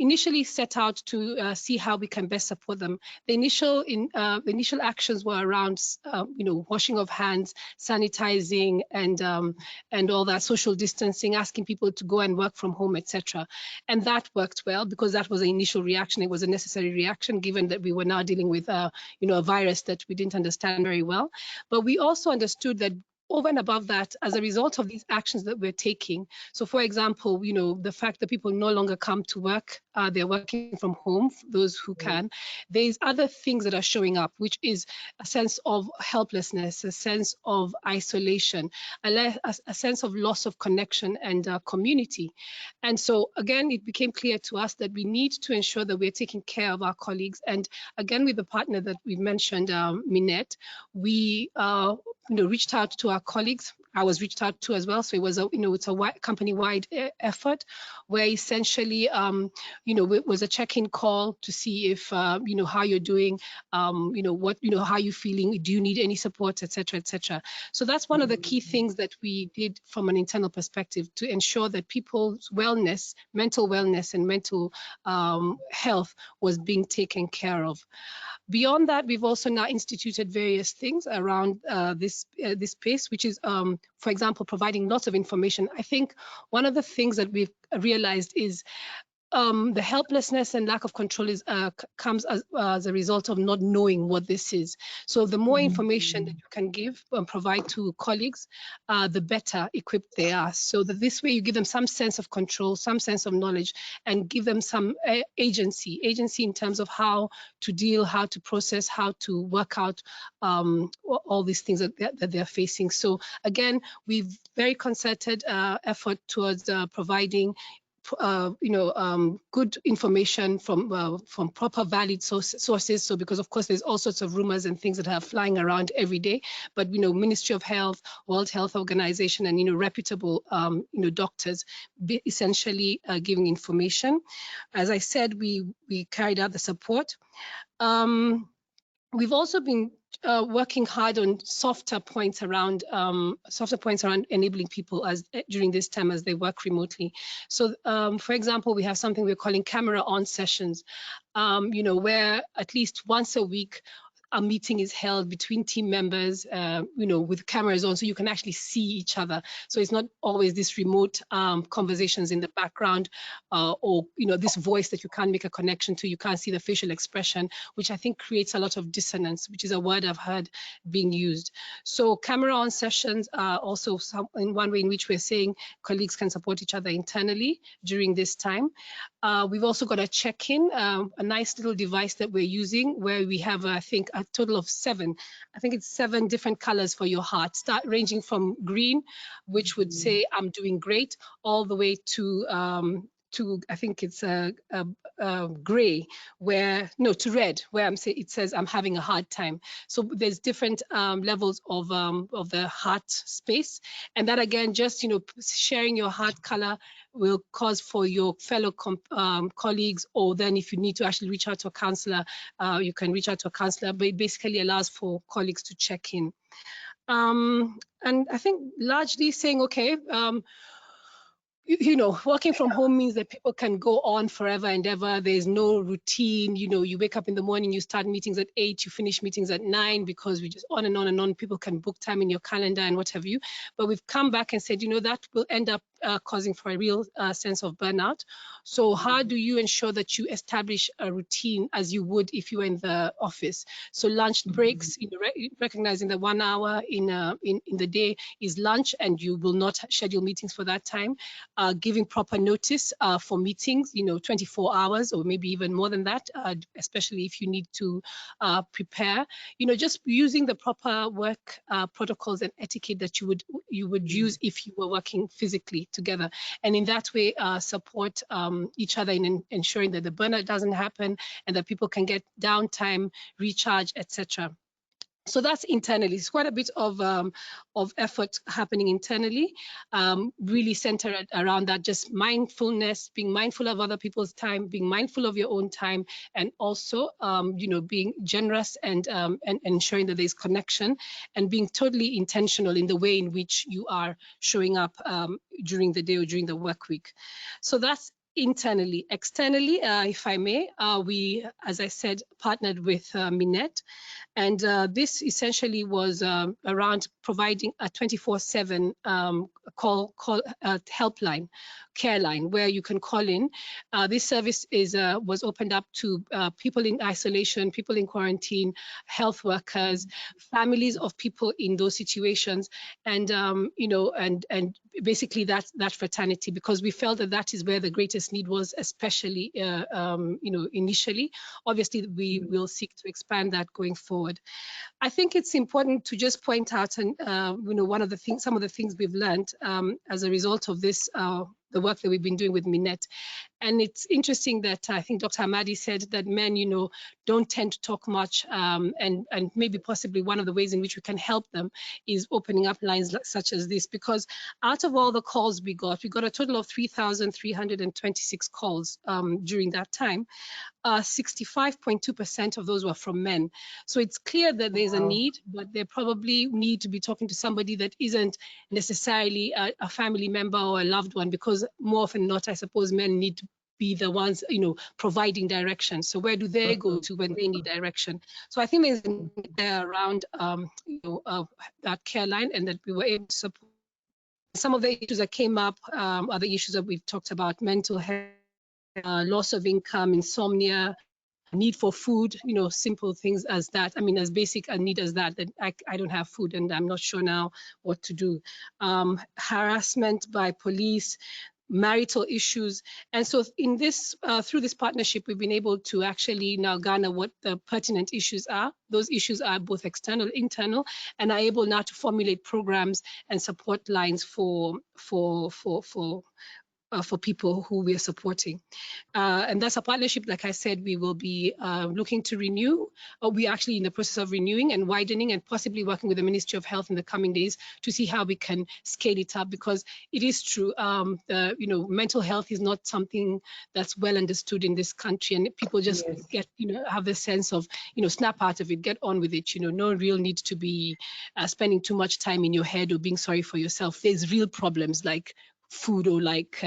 initially set out to see how we can best support them. The initial actions were around, you know, washing of hands, sanitizing, and all that, social distancing, asking people to go and work from home, etc. And that worked well, because that was the initial reaction. It was a necessary reaction, given that we were now dealing with, you know, a virus that we didn't understand very well. But we also understood that over and above that, as a result of these actions that we're taking, so for example, you know, the fact that people no longer come to work, they're working from home, those who can, there's other things that are showing up, which is a sense of helplessness, a sense of isolation, a sense of loss of connection and community. And so again, it became clear to us that we need to ensure that we're taking care of our colleagues. And again, with the partner that we've mentioned, Minette, we you know, reached out to our colleagues, I was reached out to as well. So it was it's a company-wide effort where essentially, it was a check-in call to see if, how you're doing, how you're feeling, do you need any support, etc., etc. So that's one of the key things that we did from an internal perspective to ensure that people's wellness, mental wellness and mental health was being taken care of. Beyond that, we've also now instituted various things around this space, which is, for example, providing lots of information. I think one of the things that we've realized is the helplessness and lack of control comes as a result of not knowing what this is. So the more information that you can give and provide to colleagues, the better equipped they are. So that this way you give them some sense of control, some sense of knowledge, and give them some agency in terms of how to deal, how to process, how to work out all these things that they're facing. So again, we've very concerted effort towards providing good information from proper valid sources. So because of course there's all sorts of rumors and things that are flying around every day, but Ministry of Health, World Health Organization, and reputable doctors essentially giving information. As I said, we carried out the support. We've also been working hard on softer points around enabling people during this time as they work remotely. So, for example, we have something we're calling camera on sessions, where at least once a week a meeting is held between team members, with cameras on, so you can actually see each other. So it's not always this remote conversations in the background, or this voice that you can't make a connection to. You can't see the facial expression, which I think creates a lot of dissonance, which is a word I've heard being used. So camera on sessions are also in one way in which we're saying colleagues can support each other internally during this time. We've also got a check-in, a nice little device that we're using where we have, I think, a total of 7 different colors for your heart, ranging from green, which would say I'm doing great, all the way to I think it's gray, to red, where it says I'm having a hard time. So there's different levels of the heart space, and that again, just sharing your heart color will cause for your fellow colleagues, or then if you need to actually reach out to a counselor, you can reach out to a counselor, but it basically allows for colleagues to check in. And I think largely saying, okay, working from home means that people can go on forever and ever. There's no routine. You wake up in the morning, you start meetings at 8, you finish meetings at 9, because we just on and on and on. People can book time in your calendar and what have you. But we've come back and said, that will end up causing for a real sense of burnout. So how do you ensure that you establish a routine as you would if you were in the office? So lunch breaks, recognizing that 1 hour in the day is lunch, and you will not schedule meetings for that time. Giving proper notice for meetings, 24 hours or maybe even more than that, especially if you need to prepare. Just using the proper work protocols and etiquette that you would use if you were working physically together, and in that way support each other in ensuring that the burnout doesn't happen and that people can get downtime, recharge, etc. So that's internally. It's quite a bit of effort happening internally, really centered around that, just mindfulness, being mindful of other people's time, being mindful of your own time, and also, being generous and ensuring that there's connection, and being totally intentional in the way in which you are showing up during the day or during the work week. So that's internally. Externally, if I may, we, as I said, partnered with Minet, and this essentially was around providing a 24/7 call helpline, care line, where you can call in. This service was opened up to people in isolation, people in quarantine, health workers, families of people in those situations, and and basically that fraternity, because we felt that is where the greatest need was, especially initially. Obviously, we will seek to expand that going forward. I think it's important to just point out, and some of the things we've learned as a result of this, the work that we've been doing with Minet, And it's interesting that I think Dr. Hamadi said that men, don't tend to talk much, and maybe possibly one of the ways in which we can help them is opening up lines such as this, because out of all the calls we got a total of 3,326 calls during that time. 65.2% of those were from men. So it's clear that there's a need, but they probably need to be talking to somebody that isn't necessarily a family member or a loved one, because more often than not, I suppose men need to be the ones, providing direction. So where do they go to when they need direction? So I think there's a need there around, that care line, and that we were able to support. Some of the issues that came up are the issues that we've talked about: mental health, loss of income, insomnia, need for food, simple things as that. I mean, as basic a need as that I don't have food and I'm not sure now what to do. Harassment by police, marital issues. And so in this, through this partnership, we've been able to actually now garner what the pertinent issues are. Those issues are both external, internal, and are able now to formulate programs and support lines for people who we are supporting. And that's a partnership, like I said, we will be looking to renew. We're actually in the process of renewing and widening, and possibly working with the Ministry of Health in the coming days to see how we can scale it up, because it is true, mental health is not something that's well understood in this country, and people just get, have the sense of, snap out of it, get on with it, no real need to be spending too much time in your head or being sorry for yourself. There's real problems like food, or like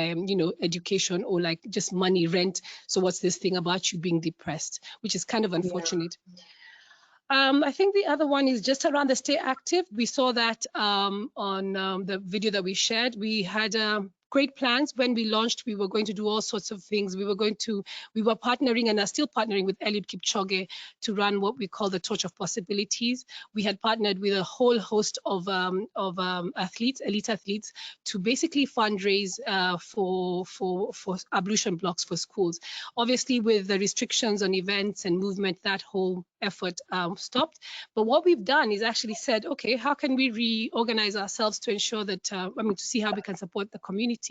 education, or like just money, rent. So what's this thing about you being depressed, which is kind of unfortunate. I think the other one is just around the stay active. We saw that on the video that we shared. We had great plans when we launched. We were going to do all sorts of things. We were partnering and are still partnering with Eliud Kipchoge to run what we call the Torch of Possibilities. We had partnered with a whole host of athletes, elite athletes, to basically fundraise for ablution blocks for schools. Obviously, with the restrictions on events and movement, that whole effort stopped. But what we've done is actually said, okay, how can we reorganize ourselves to ensure that, to see how we can support the community.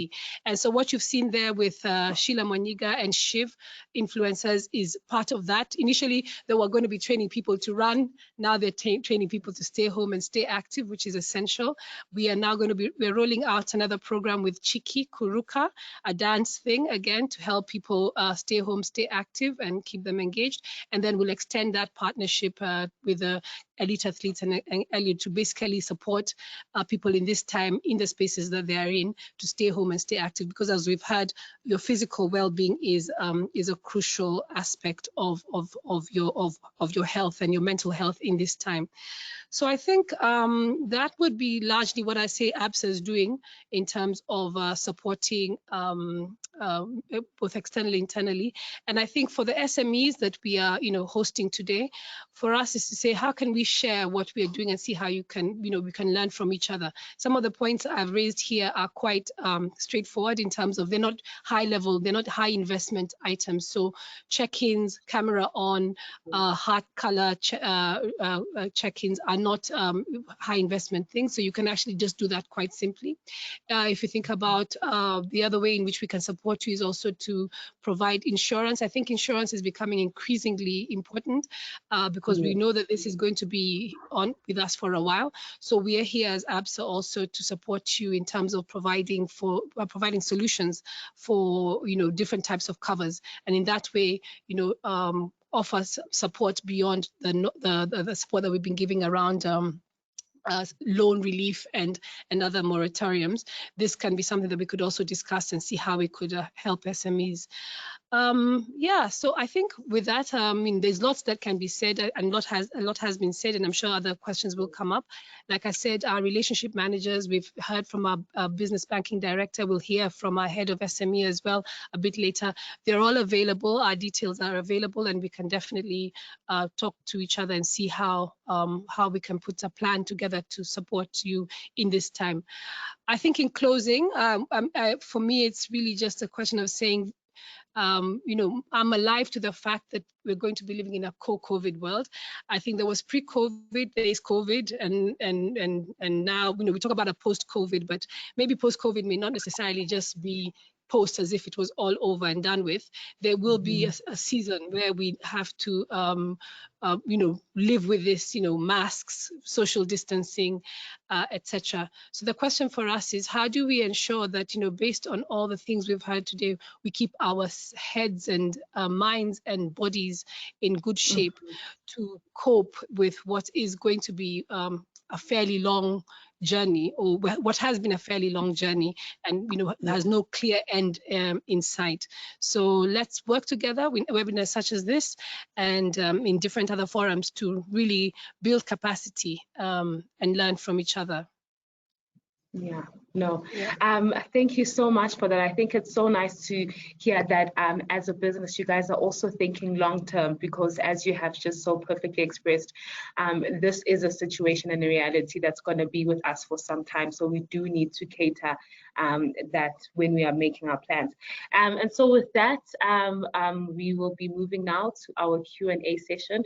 And so what you've seen there with Sheila Mwanyiga and Shiv influencers is part of that. Initially, they were going to be training people to run. Now they're training people to stay home and stay active, which is essential. We are now we're rolling out another program with Chiki Kuruka, a dance thing, again, to help people stay home, stay active, and keep them engaged. And then we'll extend that partnership with the elite athletes and Eliud to basically support people in this time in the spaces that they are in to stay home and stay active, because as we've heard, your physical well-being is a crucial aspect of your health and your mental health in this time. So I think that would be largely what I say ABSA is doing in terms of supporting both externally, internally. And I think for the SMEs that we are, hosting today, for us is to say, how can we share what we are doing and see how we can learn from each other. Some of the points I've raised here are quite straightforward in terms of they're not high level, they're not high investment items. So check-ins, camera on, heart color check-ins are not high investment things. So you can actually just do that quite simply. If you think about the other way in which we can support you is also to provide insurance. I think insurance is becoming increasingly important because we know that this is going to be on with us for a while. So we are here as ABSA also to support you in terms of providing solutions for different types of covers, and in that way offer support beyond the support that we've been giving around loan relief and other moratoriums. This can be something that we could also discuss and see how we could help SMEs. Yeah, so I think with that, there's lots that can be said, and a lot has been said, and I'm sure other questions will come up. Like I said, our relationship managers, we've heard from our business banking director, we'll hear from our head of SME as well a bit later. They're all available, our details are available, and we can definitely talk to each other and see how we can put a plan together to support you in this time. I think in closing, for me, it's really just a question of saying, I'm alive to the fact that we're going to be living in a co-COVID world. I think there was pre-COVID, there is COVID, and now we talk about a post-COVID, but maybe post-COVID may not necessarily just be post as if it was all over and done with. There will be a season where we have to, live with this, masks, social distancing, etc. So the question for us is, how do we ensure that, based on all the things we've heard today, we keep our heads and minds and bodies in good shape to cope with what is going to be a fairly long journey, or what has been a fairly long journey, and has no clear end in sight. So let's work together with webinars such as this and in different other forums to really build capacity and learn from each other. Yeah, no. Thank you so much for that. I think it's so nice to hear that as a business, you guys are also thinking long term, because as you have just so perfectly expressed, this is a situation and a reality that's going to be with us for some time. So we do need to cater that when we are making our plans. And so with that, we will be moving now to our Q&A session.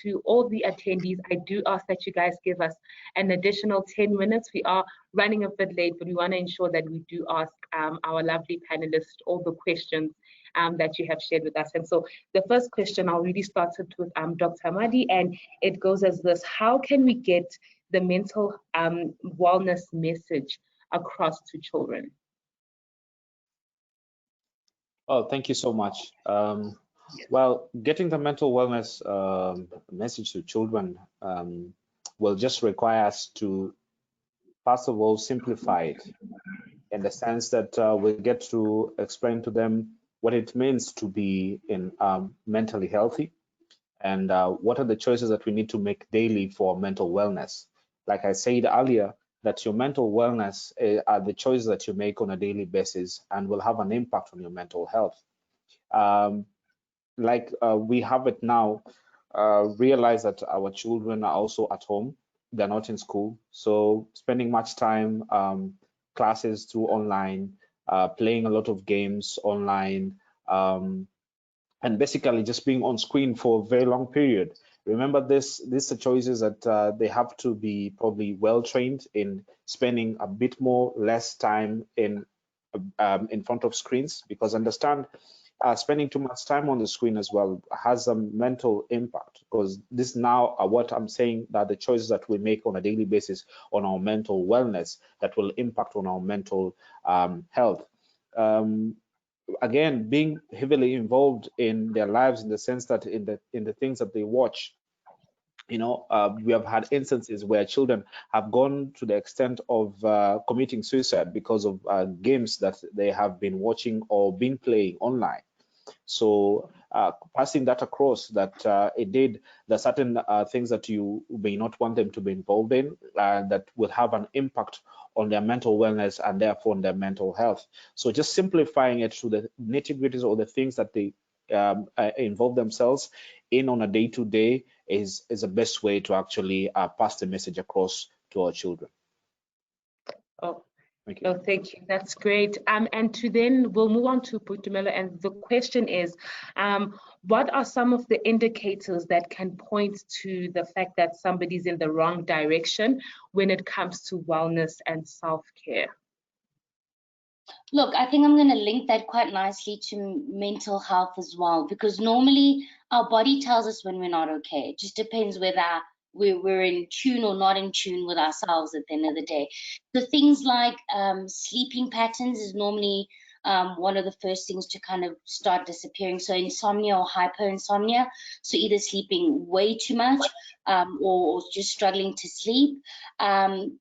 To all the attendees, I do ask that you guys give us an additional 10 minutes. We are running a bit late, but we want to ensure that we do ask our lovely panelists all the questions that you have shared with us. And so the first question, I'll really start it with Dr. Madi, and it goes as this: how can we get the mental wellness message across to children? Oh, thank you so much. Well, getting the mental wellness message to children will just require us to, first of all, simplify it, in the sense that we get to explain to them what it means to be mentally healthy, and what are the choices that we need to make daily for mental wellness. Like I said earlier, that your mental wellness are the choices that you make on a daily basis and will have an impact on your mental health. We have it now, realize that our children are also at home. They're not in school. So spending much time, classes through online, playing a lot of games online, and basically just being on screen for a very long period. Remember, these are choices that they have to be probably well trained in spending a bit more, less time in front of screens, because understand, spending too much time on the screen as well has a mental impact, because this now what I'm saying, that the choices that we make on a daily basis on our mental wellness that will impact on our mental health. Again, being heavily involved in their lives, in the sense that in the things that they watch. We have had instances where children have gone to the extent of committing suicide because of games that they have been watching or been playing online. So passing that across, that the certain things that you may not want them to be involved in, that will have an impact on their mental wellness and therefore on their mental health. So just simplifying it to the nitty-gritties or the things that they involve themselves in on a day-to-day is the best way to actually pass the message across to our children. Oh, thank you. Oh, thank you. That's great. And then we'll move on to Putumelo. And the question is, what are some of the indicators that can point to the fact that somebody's in the wrong direction when it comes to wellness and self-care? Look, I think I'm going to link that quite nicely to mental health as well, because normally our body tells us when we're not okay. It just depends whether we're in tune or not in tune with ourselves at the end of the day. So things like sleeping patterns is normally one of the first things to kind of start disappearing. So insomnia or hyperinsomnia, so either sleeping way too much or just struggling to sleep.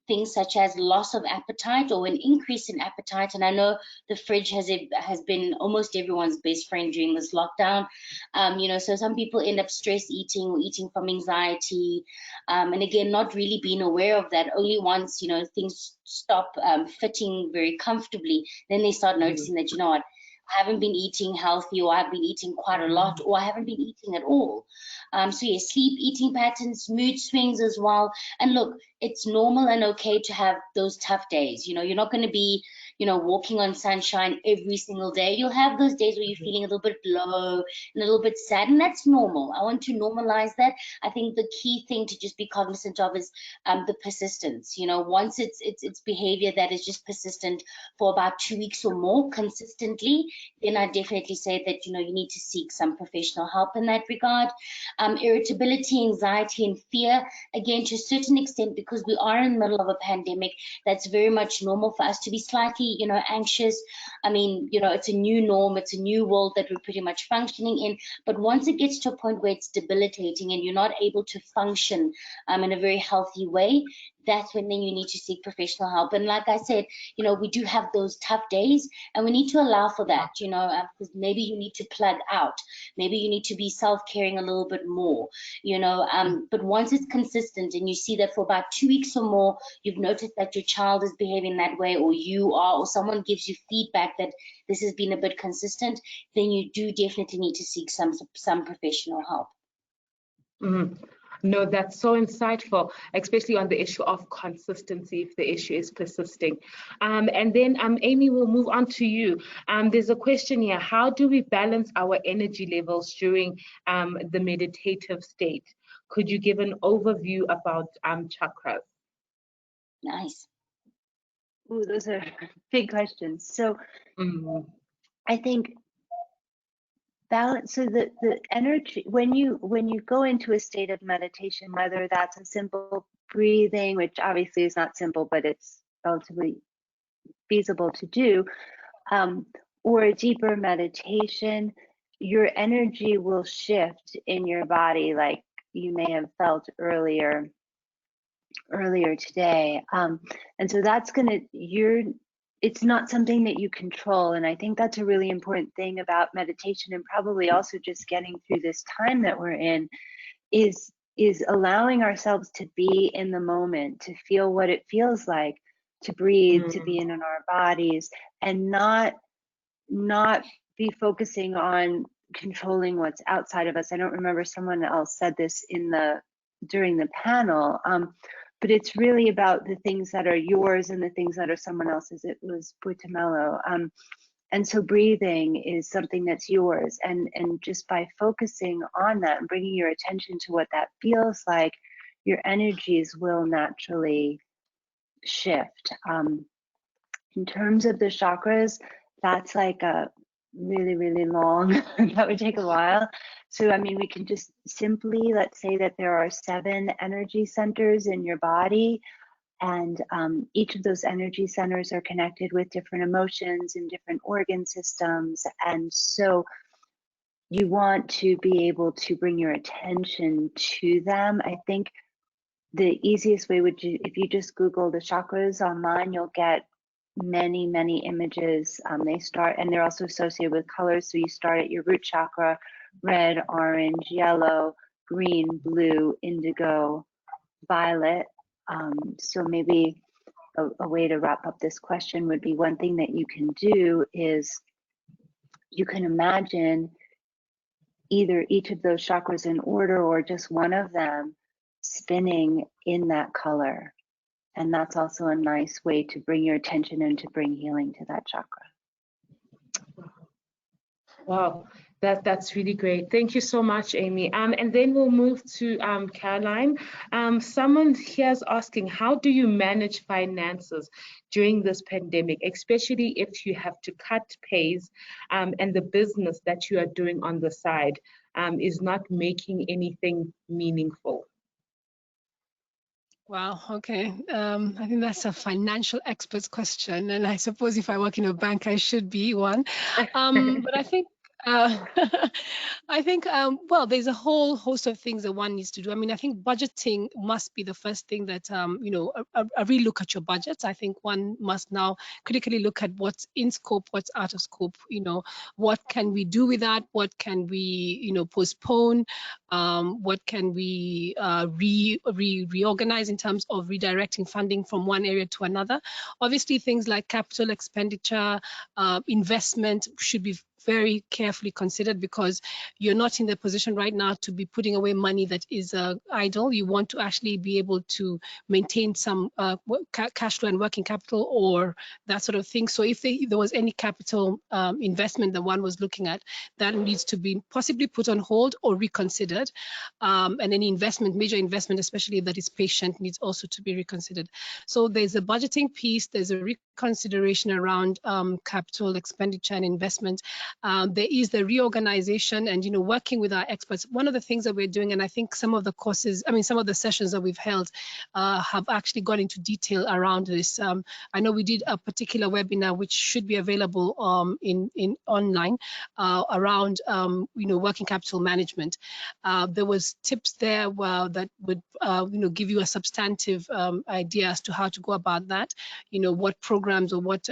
Things such as loss of appetite or an increase in appetite. And I know the fridge has been almost everyone's best friend during this lockdown. So some people end up stress eating or eating from anxiety. And again, not really being aware of that. Only once, things stop fitting very comfortably, then they start noticing that, you know what, I haven't been eating healthy, or I've been eating quite a lot, or I haven't been eating at all. So yeah, sleep, eating patterns, mood swings as well. And look, it's normal and okay to have those tough days. You're not going to be, walking on sunshine every single day. You'll have those days where you're feeling a little bit low and a little bit sad, and that's normal. I want to normalize that. I think the key thing to just be cognizant of is the persistence. Once it's behavior that is just persistent for about 2 weeks or more consistently, then I definitely say that you need to seek some professional help in that regard. Irritability, anxiety, and fear, again, to a certain extent, because we are in the middle of a pandemic, that's very much normal for us to be slightly, anxious. I mean, it's a new norm, it's a new world that we're pretty much functioning in. But once it gets to a point where it's debilitating and you're not able to function in a very healthy way, that's when then you need to seek professional help. And like I said, we do have those tough days, and we need to allow for that, because maybe you need to plug out. Maybe you need to be self-caring a little bit more, but once it's consistent and you see that for about 2 weeks or more, you've noticed that your child is behaving that way, or you are, or someone gives you feedback that this has been a bit consistent, then you do definitely need to seek some professional help. Mm-hmm. No, that's so insightful, especially on the issue of consistency if the issue is persisting. And then, Amy, we'll move on to you. There's a question here. How do we balance our energy levels during the meditative state? Could you give an overview about chakras? Nice. Ooh, those are big questions. So I think balance, so the energy, when you go into a state of meditation, whether that's a simple breathing, which obviously is not simple, but it's relatively feasible to do, or a deeper meditation, your energy will shift in your body, like you may have felt earlier today. And so that's it's not something that you control. And I think that's a really important thing about meditation, and probably also just getting through this time that we're in, is allowing ourselves to be in the moment, to feel what it feels like to breathe, to be in our bodies, and not be focusing on controlling what's outside of us. I don't remember, someone else said this during the panel, but it's really about the things that are yours and the things that are someone else's. It was Buitumelo. And so breathing is something that's yours. And just by focusing on that and bringing your attention to what that feels like, your energies will naturally shift. In terms of the chakras, that's like a really, really long, that would take a while. So, I mean, we can just simply, let's say that there are 7 energy centers in your body, and each of those energy centers are connected with different emotions and different organ systems. And so you want to be able to bring your attention to them. I think the easiest way would you, if you just Google the chakras online, you'll get many, many images. They start, and they're also associated with colors. So you start at your root chakra, red, orange, yellow, green, blue, indigo, violet. So maybe a way to wrap up this question would be, one thing that you can do is you can imagine either each of those chakras in order or just one of them spinning in that color. And that's also a nice way to bring your attention and to bring healing to that chakra. Wow, that's really great. Thank you so much, Amy. And then we'll move to Caroline. Someone here is asking, how do you manage finances during this pandemic, especially if you have to cut pays and the business that you are doing on the side is not making anything meaningful? Wow, okay. I think that's a financial expert's question. And I suppose if I work in a bank, I should be one. But I think well, there's a whole host of things that one needs to do. I mean, I think budgeting must be the first thing that, a relook at your budgets. I think one must now critically look at what's in scope, what's out of scope, what can we do with that? What can we, postpone? What can we reorganize in terms of redirecting funding from one area to another? Obviously, things like capital expenditure, investment should be very carefully considered, because you're not in the position right now to be putting away money that is idle. You want to actually be able to maintain some cash flow and working capital or that sort of thing. So if there was any capital investment that one was looking at, that needs to be possibly put on hold or reconsidered. And any investment, major investment, especially that is patient, needs also to be reconsidered. So there's a budgeting piece, there's a reconsideration around capital expenditure and investment. There is the reorganization and, working with our experts. One of the things that we're doing, and I think some of the courses, some of the sessions that we've held have actually gone into detail around this. I know we did a particular webinar which should be available in online around working capital management. There was tips there that would give you a substantive idea as to how to go about that. What programs or what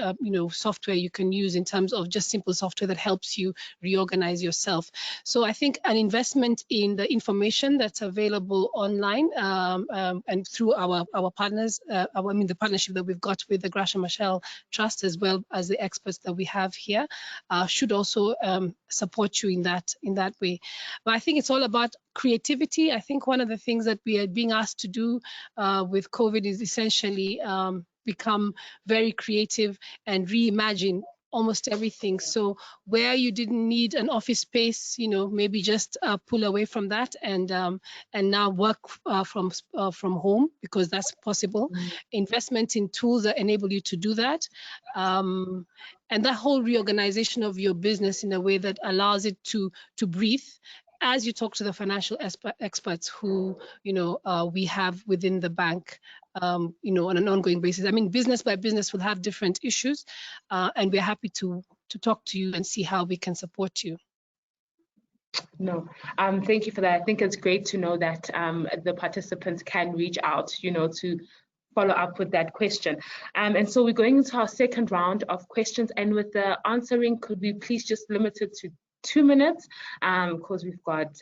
software you can use in terms of just simple software that helps you reorganize yourself. So I think an investment in the information that's available online and through our partners, the partnership that we've got with the Gracia Machel Trust, as well as the experts that we have here, should also support you in that way. But I think it's all about creativity. I think one of the things that we are being asked to do with COVID is essentially become very creative and reimagine almost everything. So where you didn't need an office space, maybe just pull away from that and now work from home, because that's possible. Investment in tools that enable you to do that. And that whole reorganization of your business in a way that allows it to breathe as you talk to the financial experts who we have within the bank on an ongoing basis. Business by business will have different issues, and we're happy to talk to you and see how we can support you. No, thank you for that. I think it's great to know that the participants can reach out, to follow up with that question. And so we're going into our second round of questions, and with the answering, could we please just limit it to 2 minutes, because we've got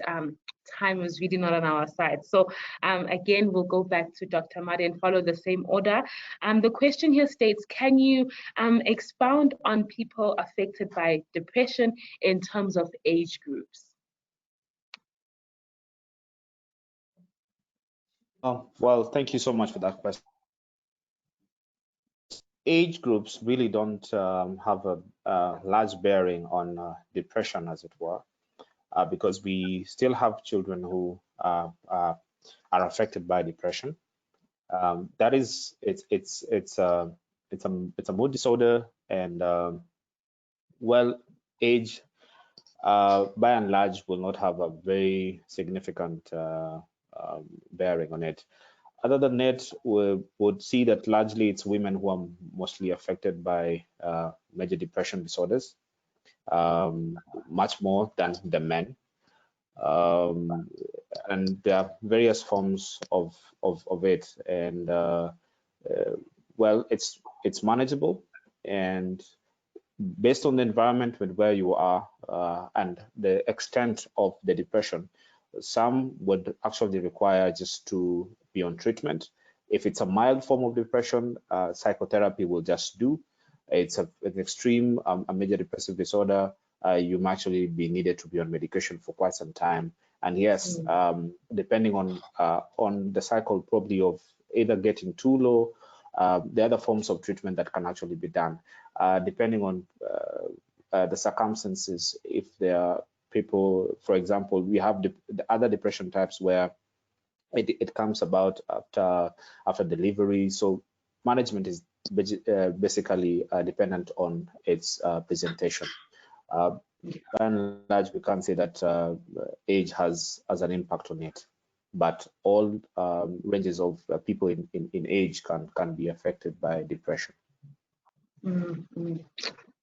time is really not on our side. So again, we'll go back to Dr. Amadi and follow the same order. The question here states, can you expound on people affected by depression in terms of age groups? Well, thank you so much for that question. Age groups really don't have a large bearing on depression, as it were, because we still have children who are affected by depression. That is, it's a mood disorder, and well, age by and large will not have a very significant bearing on it. Other than that, we would see that largely it's women who are mostly affected by major depression disorders, much more than the men. And there are various forms of it, and well, it's manageable, and based on the environment with where you are and the extent of the depression, some would actually require just to be on treatment. If it's a mild form of depression, psychotherapy will just do. It's an extreme, a major depressive disorder, you might actually be needed to be on medication for quite some time. And yes, depending on the cycle, probably of either getting too low, the other forms of treatment that can actually be done, depending on the circumstances. If there are people, for example, we have the other depression types where it comes about after delivery. So management is basically dependent on its presentation. By and large, we can say that age has an impact on it, but all ranges of people in age can be affected by depression.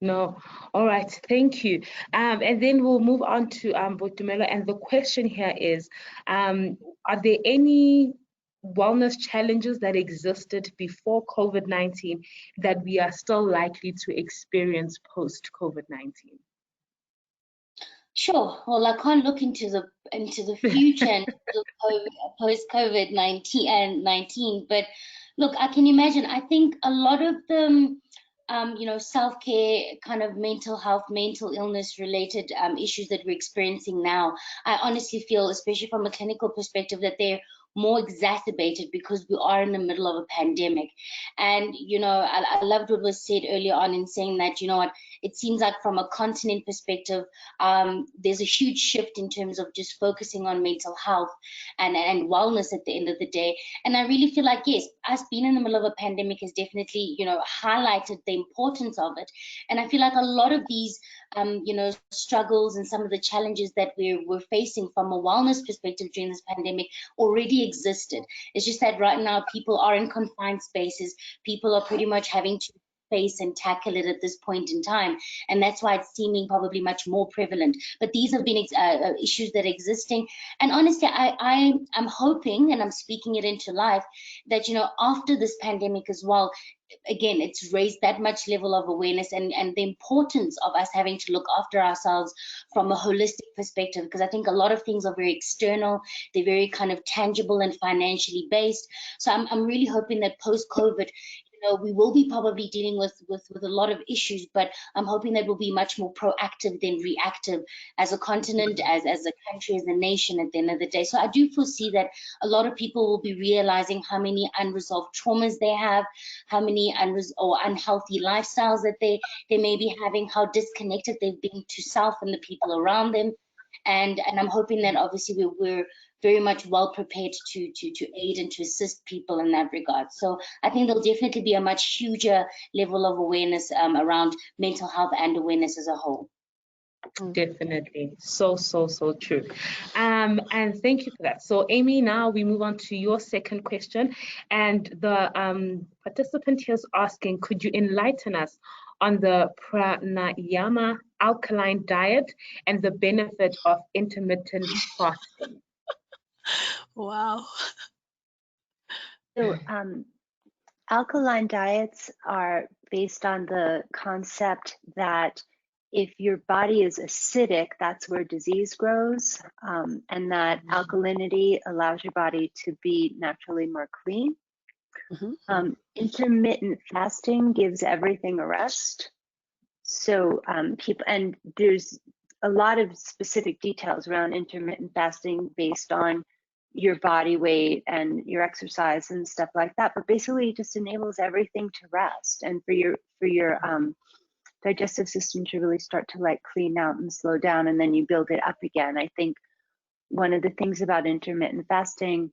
No, all right, thank you. And then we'll move on to Botumelo, and the question here is, are there any wellness challenges that existed before COVID-19 that we are still likely to experience post-COVID-19? Sure. Well, I can't look into the future and post COVID-19, but look, I can imagine. I think a lot of them self-care, kind of mental health, mental illness related issues that we're experiencing now, I honestly feel, especially from a clinical perspective, that they're more exacerbated because we are in the middle of a pandemic. And, I loved what was said earlier on in saying that, it seems like from a continent perspective, there's a huge shift in terms of just focusing on mental health and wellness at the end of the day. And I really feel like, yes, us being in the middle of a pandemic has definitely, highlighted the importance of it. And I feel like a lot of these, struggles and some of the challenges that we're facing from a wellness perspective during this pandemic already existed. It's just that right now people are in confined spaces. People are pretty much having to face and tackle it at this point in time, and that's why it's seeming probably much more prevalent. But these have been issues that are existing, and honestly, I'm hoping, and I'm speaking it into life, that after this pandemic as well, again, it's raised that much level of awareness and the importance of us having to look after ourselves from a holistic perspective, because I think a lot of things are very external, they're very kind of tangible and financially based. So I'm really hoping that post-COVID, we will be probably dealing with a lot of issues, but I'm hoping that we'll be much more proactive than reactive as a continent, as a country, as a nation at the end of the day. So I do foresee that a lot of people will be realizing how many unresolved traumas they have, how many unhealthy lifestyles that they may be having, how disconnected they've been to self and the people around them. And I'm hoping that obviously we're very much well prepared to aid and to assist people in that regard. So I think there'll definitely be a much huger level of awareness around mental health and awareness as a whole. Definitely. So true. And thank you for that. So Amy, now we move on to your second question. And the participant here is asking, could you enlighten us on the pranayama alkaline diet and the benefit of intermittent fasting? Wow. So alkaline diets are based on the concept that if your body is acidic, that's where disease grows, and that alkalinity allows your body to be naturally more clean. Intermittent fasting gives everything a rest. So and there's a lot of specific details around intermittent fasting based on your body weight and your exercise and stuff like that. But basically, it just enables everything to rest and for your digestive system to really start to like clean out and slow down, and then you build it up again. I think one of the things about intermittent fasting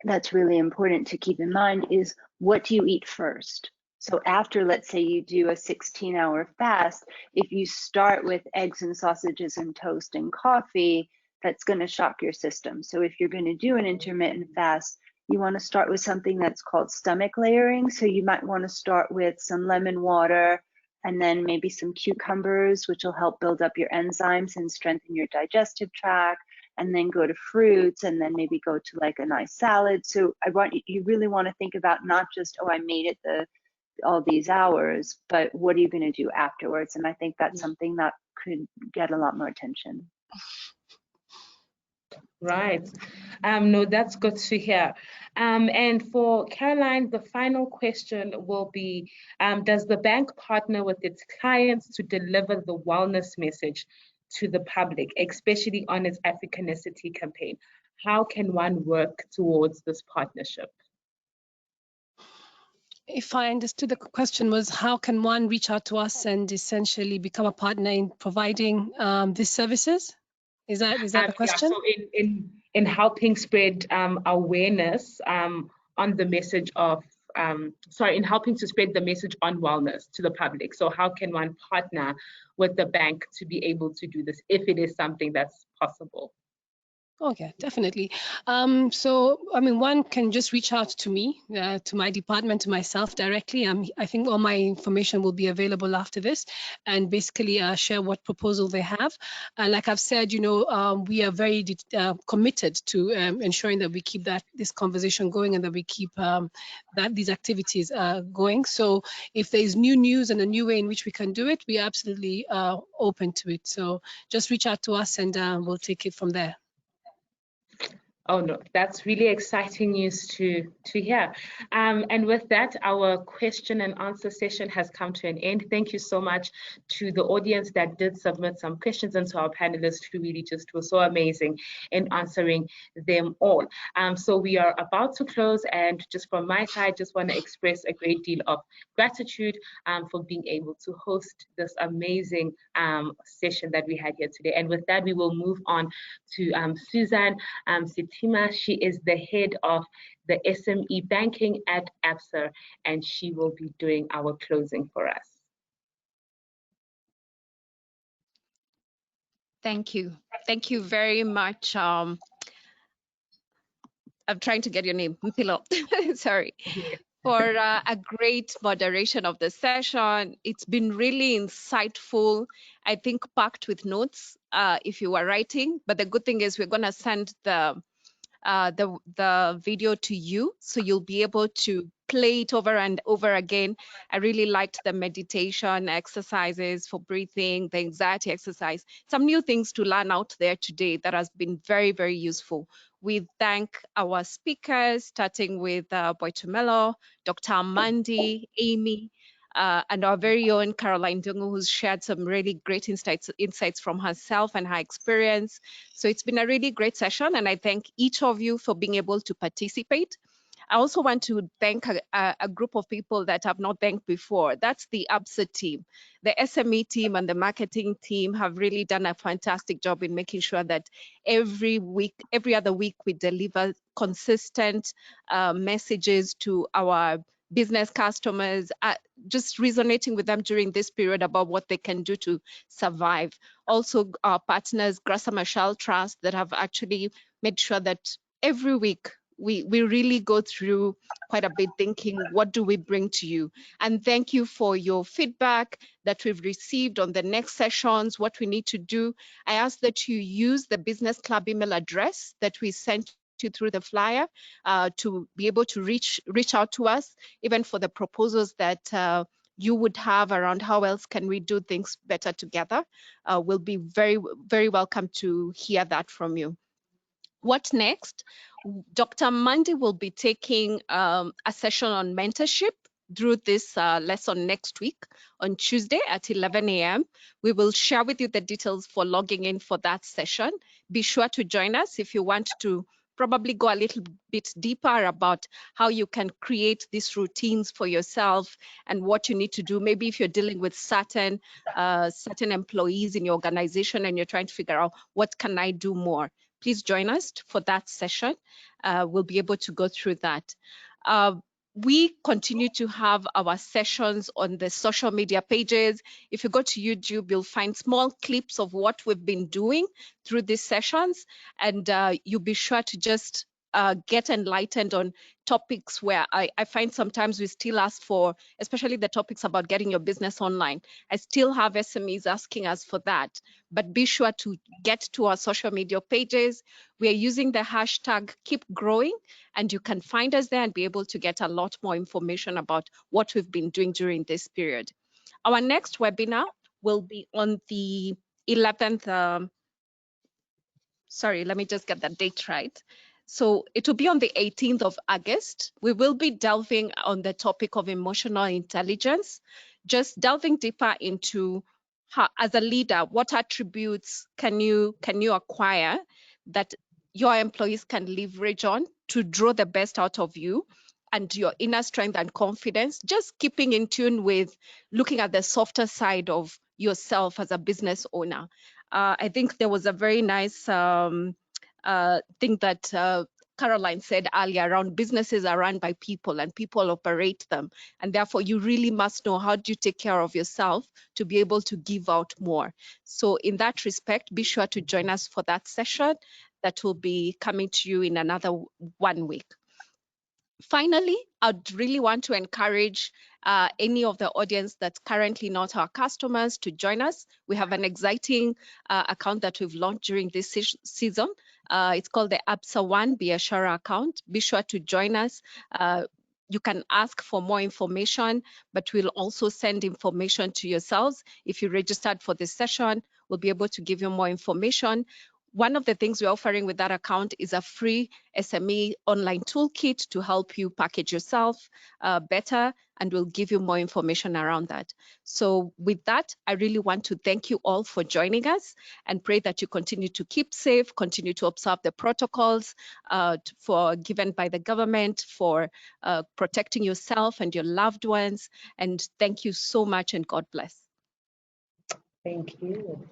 that's really important to keep in mind is, what do you eat first? So after, let's say you do a 16-hour fast, if you start with eggs and sausages and toast and coffee, that's going to shock your system. So if you're going to do an intermittent fast, you want to start with something that's called stomach layering. So you might want to start with some lemon water and then maybe some cucumbers, which will help build up your enzymes and strengthen your digestive tract, and then go to fruits, and then maybe go to like a nice salad. So you really want to think about not just, oh, I made it all these hours, but what are you going to do afterwards? And I think that's something that could get a lot more attention. Right. No, that's good to hear. And for Caroline, the final question will be, does the bank partner with its clients to deliver the wellness message to the public, especially on its Africanicity campaign? How can one work towards this partnership? If I understood the question was, how can one reach out to us and essentially become a partner in providing these services? Is that the question? Yeah, so in helping spread awareness on the message of, in helping to spread the message on wellness to the public. So how can one partner with the bank to be able to do this, if it is something that's possible? Okay, definitely. So, I mean, one can just reach out to me, to my department, to myself directly. I think all my information will be available after this, and basically share what proposal they have. Like I've said, we are very committed to ensuring that we keep this conversation going, and that we keep these activities going. So if there is new news and a new way in which we can do it, we are absolutely open to it. So just reach out to us, and we'll take it from there. Oh no, that's really exciting news to hear. And with that, our question and answer session has come to an end. Thank you so much to the audience that did submit some questions, and to our panelists who really just were so amazing in answering them all. So we are about to close, and just from my side, just want to express a great deal of gratitude for being able to host this amazing session that we had here today. And with that, we will move on to Susan Sitima. She is the head of the SME banking at ABSA, and she will be doing our closing for us. Thank you. Thank you very much. I'm trying to get your name, Mpilo. Sorry. For a great moderation of the session. It's been really insightful, I think packed with notes if you were writing, but the good thing is we're going to send the video to you, so you'll be able to play it over and over again. I really liked the meditation exercises for breathing, the anxiety exercise, some new things to learn out there today that has been very, very useful. We thank our speakers, starting with Boitumelo, Dr. Amandi, Amy, and our very own Caroline Dungu, who's shared some really great insights from herself and her experience. So it's been a really great session, and I thank each of you for being able to participate. I also want to thank a group of people that I've not thanked before. That's the ABSA team. The SME team and the marketing team have really done a fantastic job in making sure that every other week, we deliver consistent messages to our business customers, just resonating with them during this period about what they can do to survive. Also, our partners, Grasa Marshall Trust, that have actually made sure that every week we really go through quite a bit thinking, what do we bring to you? And thank you for your feedback that we've received on the next sessions, what we need to do. I ask that you use the business club email address that we sent you through the flyer to be able to reach out to us, even for the proposals that you would have around how else can we do things better together. We'll be very, very welcome to hear that from you. What next? Dr. Mandi will be taking a session on mentorship through this lesson next week on Tuesday at 11 a.m. We will share with you the details for logging in for that session. Be sure to join us if you want to probably go a little bit deeper about how you can create these routines for yourself and what you need to do. Maybe if you're dealing with certain employees in your organization and you're trying to figure out what can I do more. Please join us for that session. We'll be able to go through that. We continue to have our sessions on the social media pages. If you go to YouTube, you'll find small clips of what we've been doing through these sessions, and you'll be sure to just get enlightened on topics where I find sometimes we still ask for, especially the topics about getting your business online. I still have SMEs asking us for that, but be sure to get to our social media pages. We are using the hashtag #KeepGrowing, and you can find us there and be able to get a lot more information about what we've been doing during this period. Our next webinar will be on the 11th, sorry, let me just get that date right. So it will be on the 18th of August. We will be delving on the topic of emotional intelligence, just delving deeper into how, as a leader, what attributes can you acquire that your employees can leverage on to draw the best out of you and your inner strength and confidence, just keeping in tune with looking at the softer side of yourself as a business owner. I think there was a very nice thing that Caroline said earlier around businesses are run by people and people operate them. And therefore, you really must know how do you take care of yourself to be able to give out more. So in that respect, be sure to join us for that session that will be coming to you in another 1 week. Finally, I'd really want to encourage any of the audience that's currently not our customers to join us. We have an exciting account that we've launched during this season. It's called the ABSA One Biashara account. Be sure to join us. You can ask for more information, but we'll also send information to yourselves. If you registered for this session, we'll be able to give you more information. One of the things we're offering with that account is a free SME online toolkit to help you package yourself better, and we'll give you more information around that. So with that, I really want to thank you all for joining us and pray that you continue to keep safe, continue to observe the protocols given by the government for protecting yourself and your loved ones. And thank you so much, and God bless. Thank you.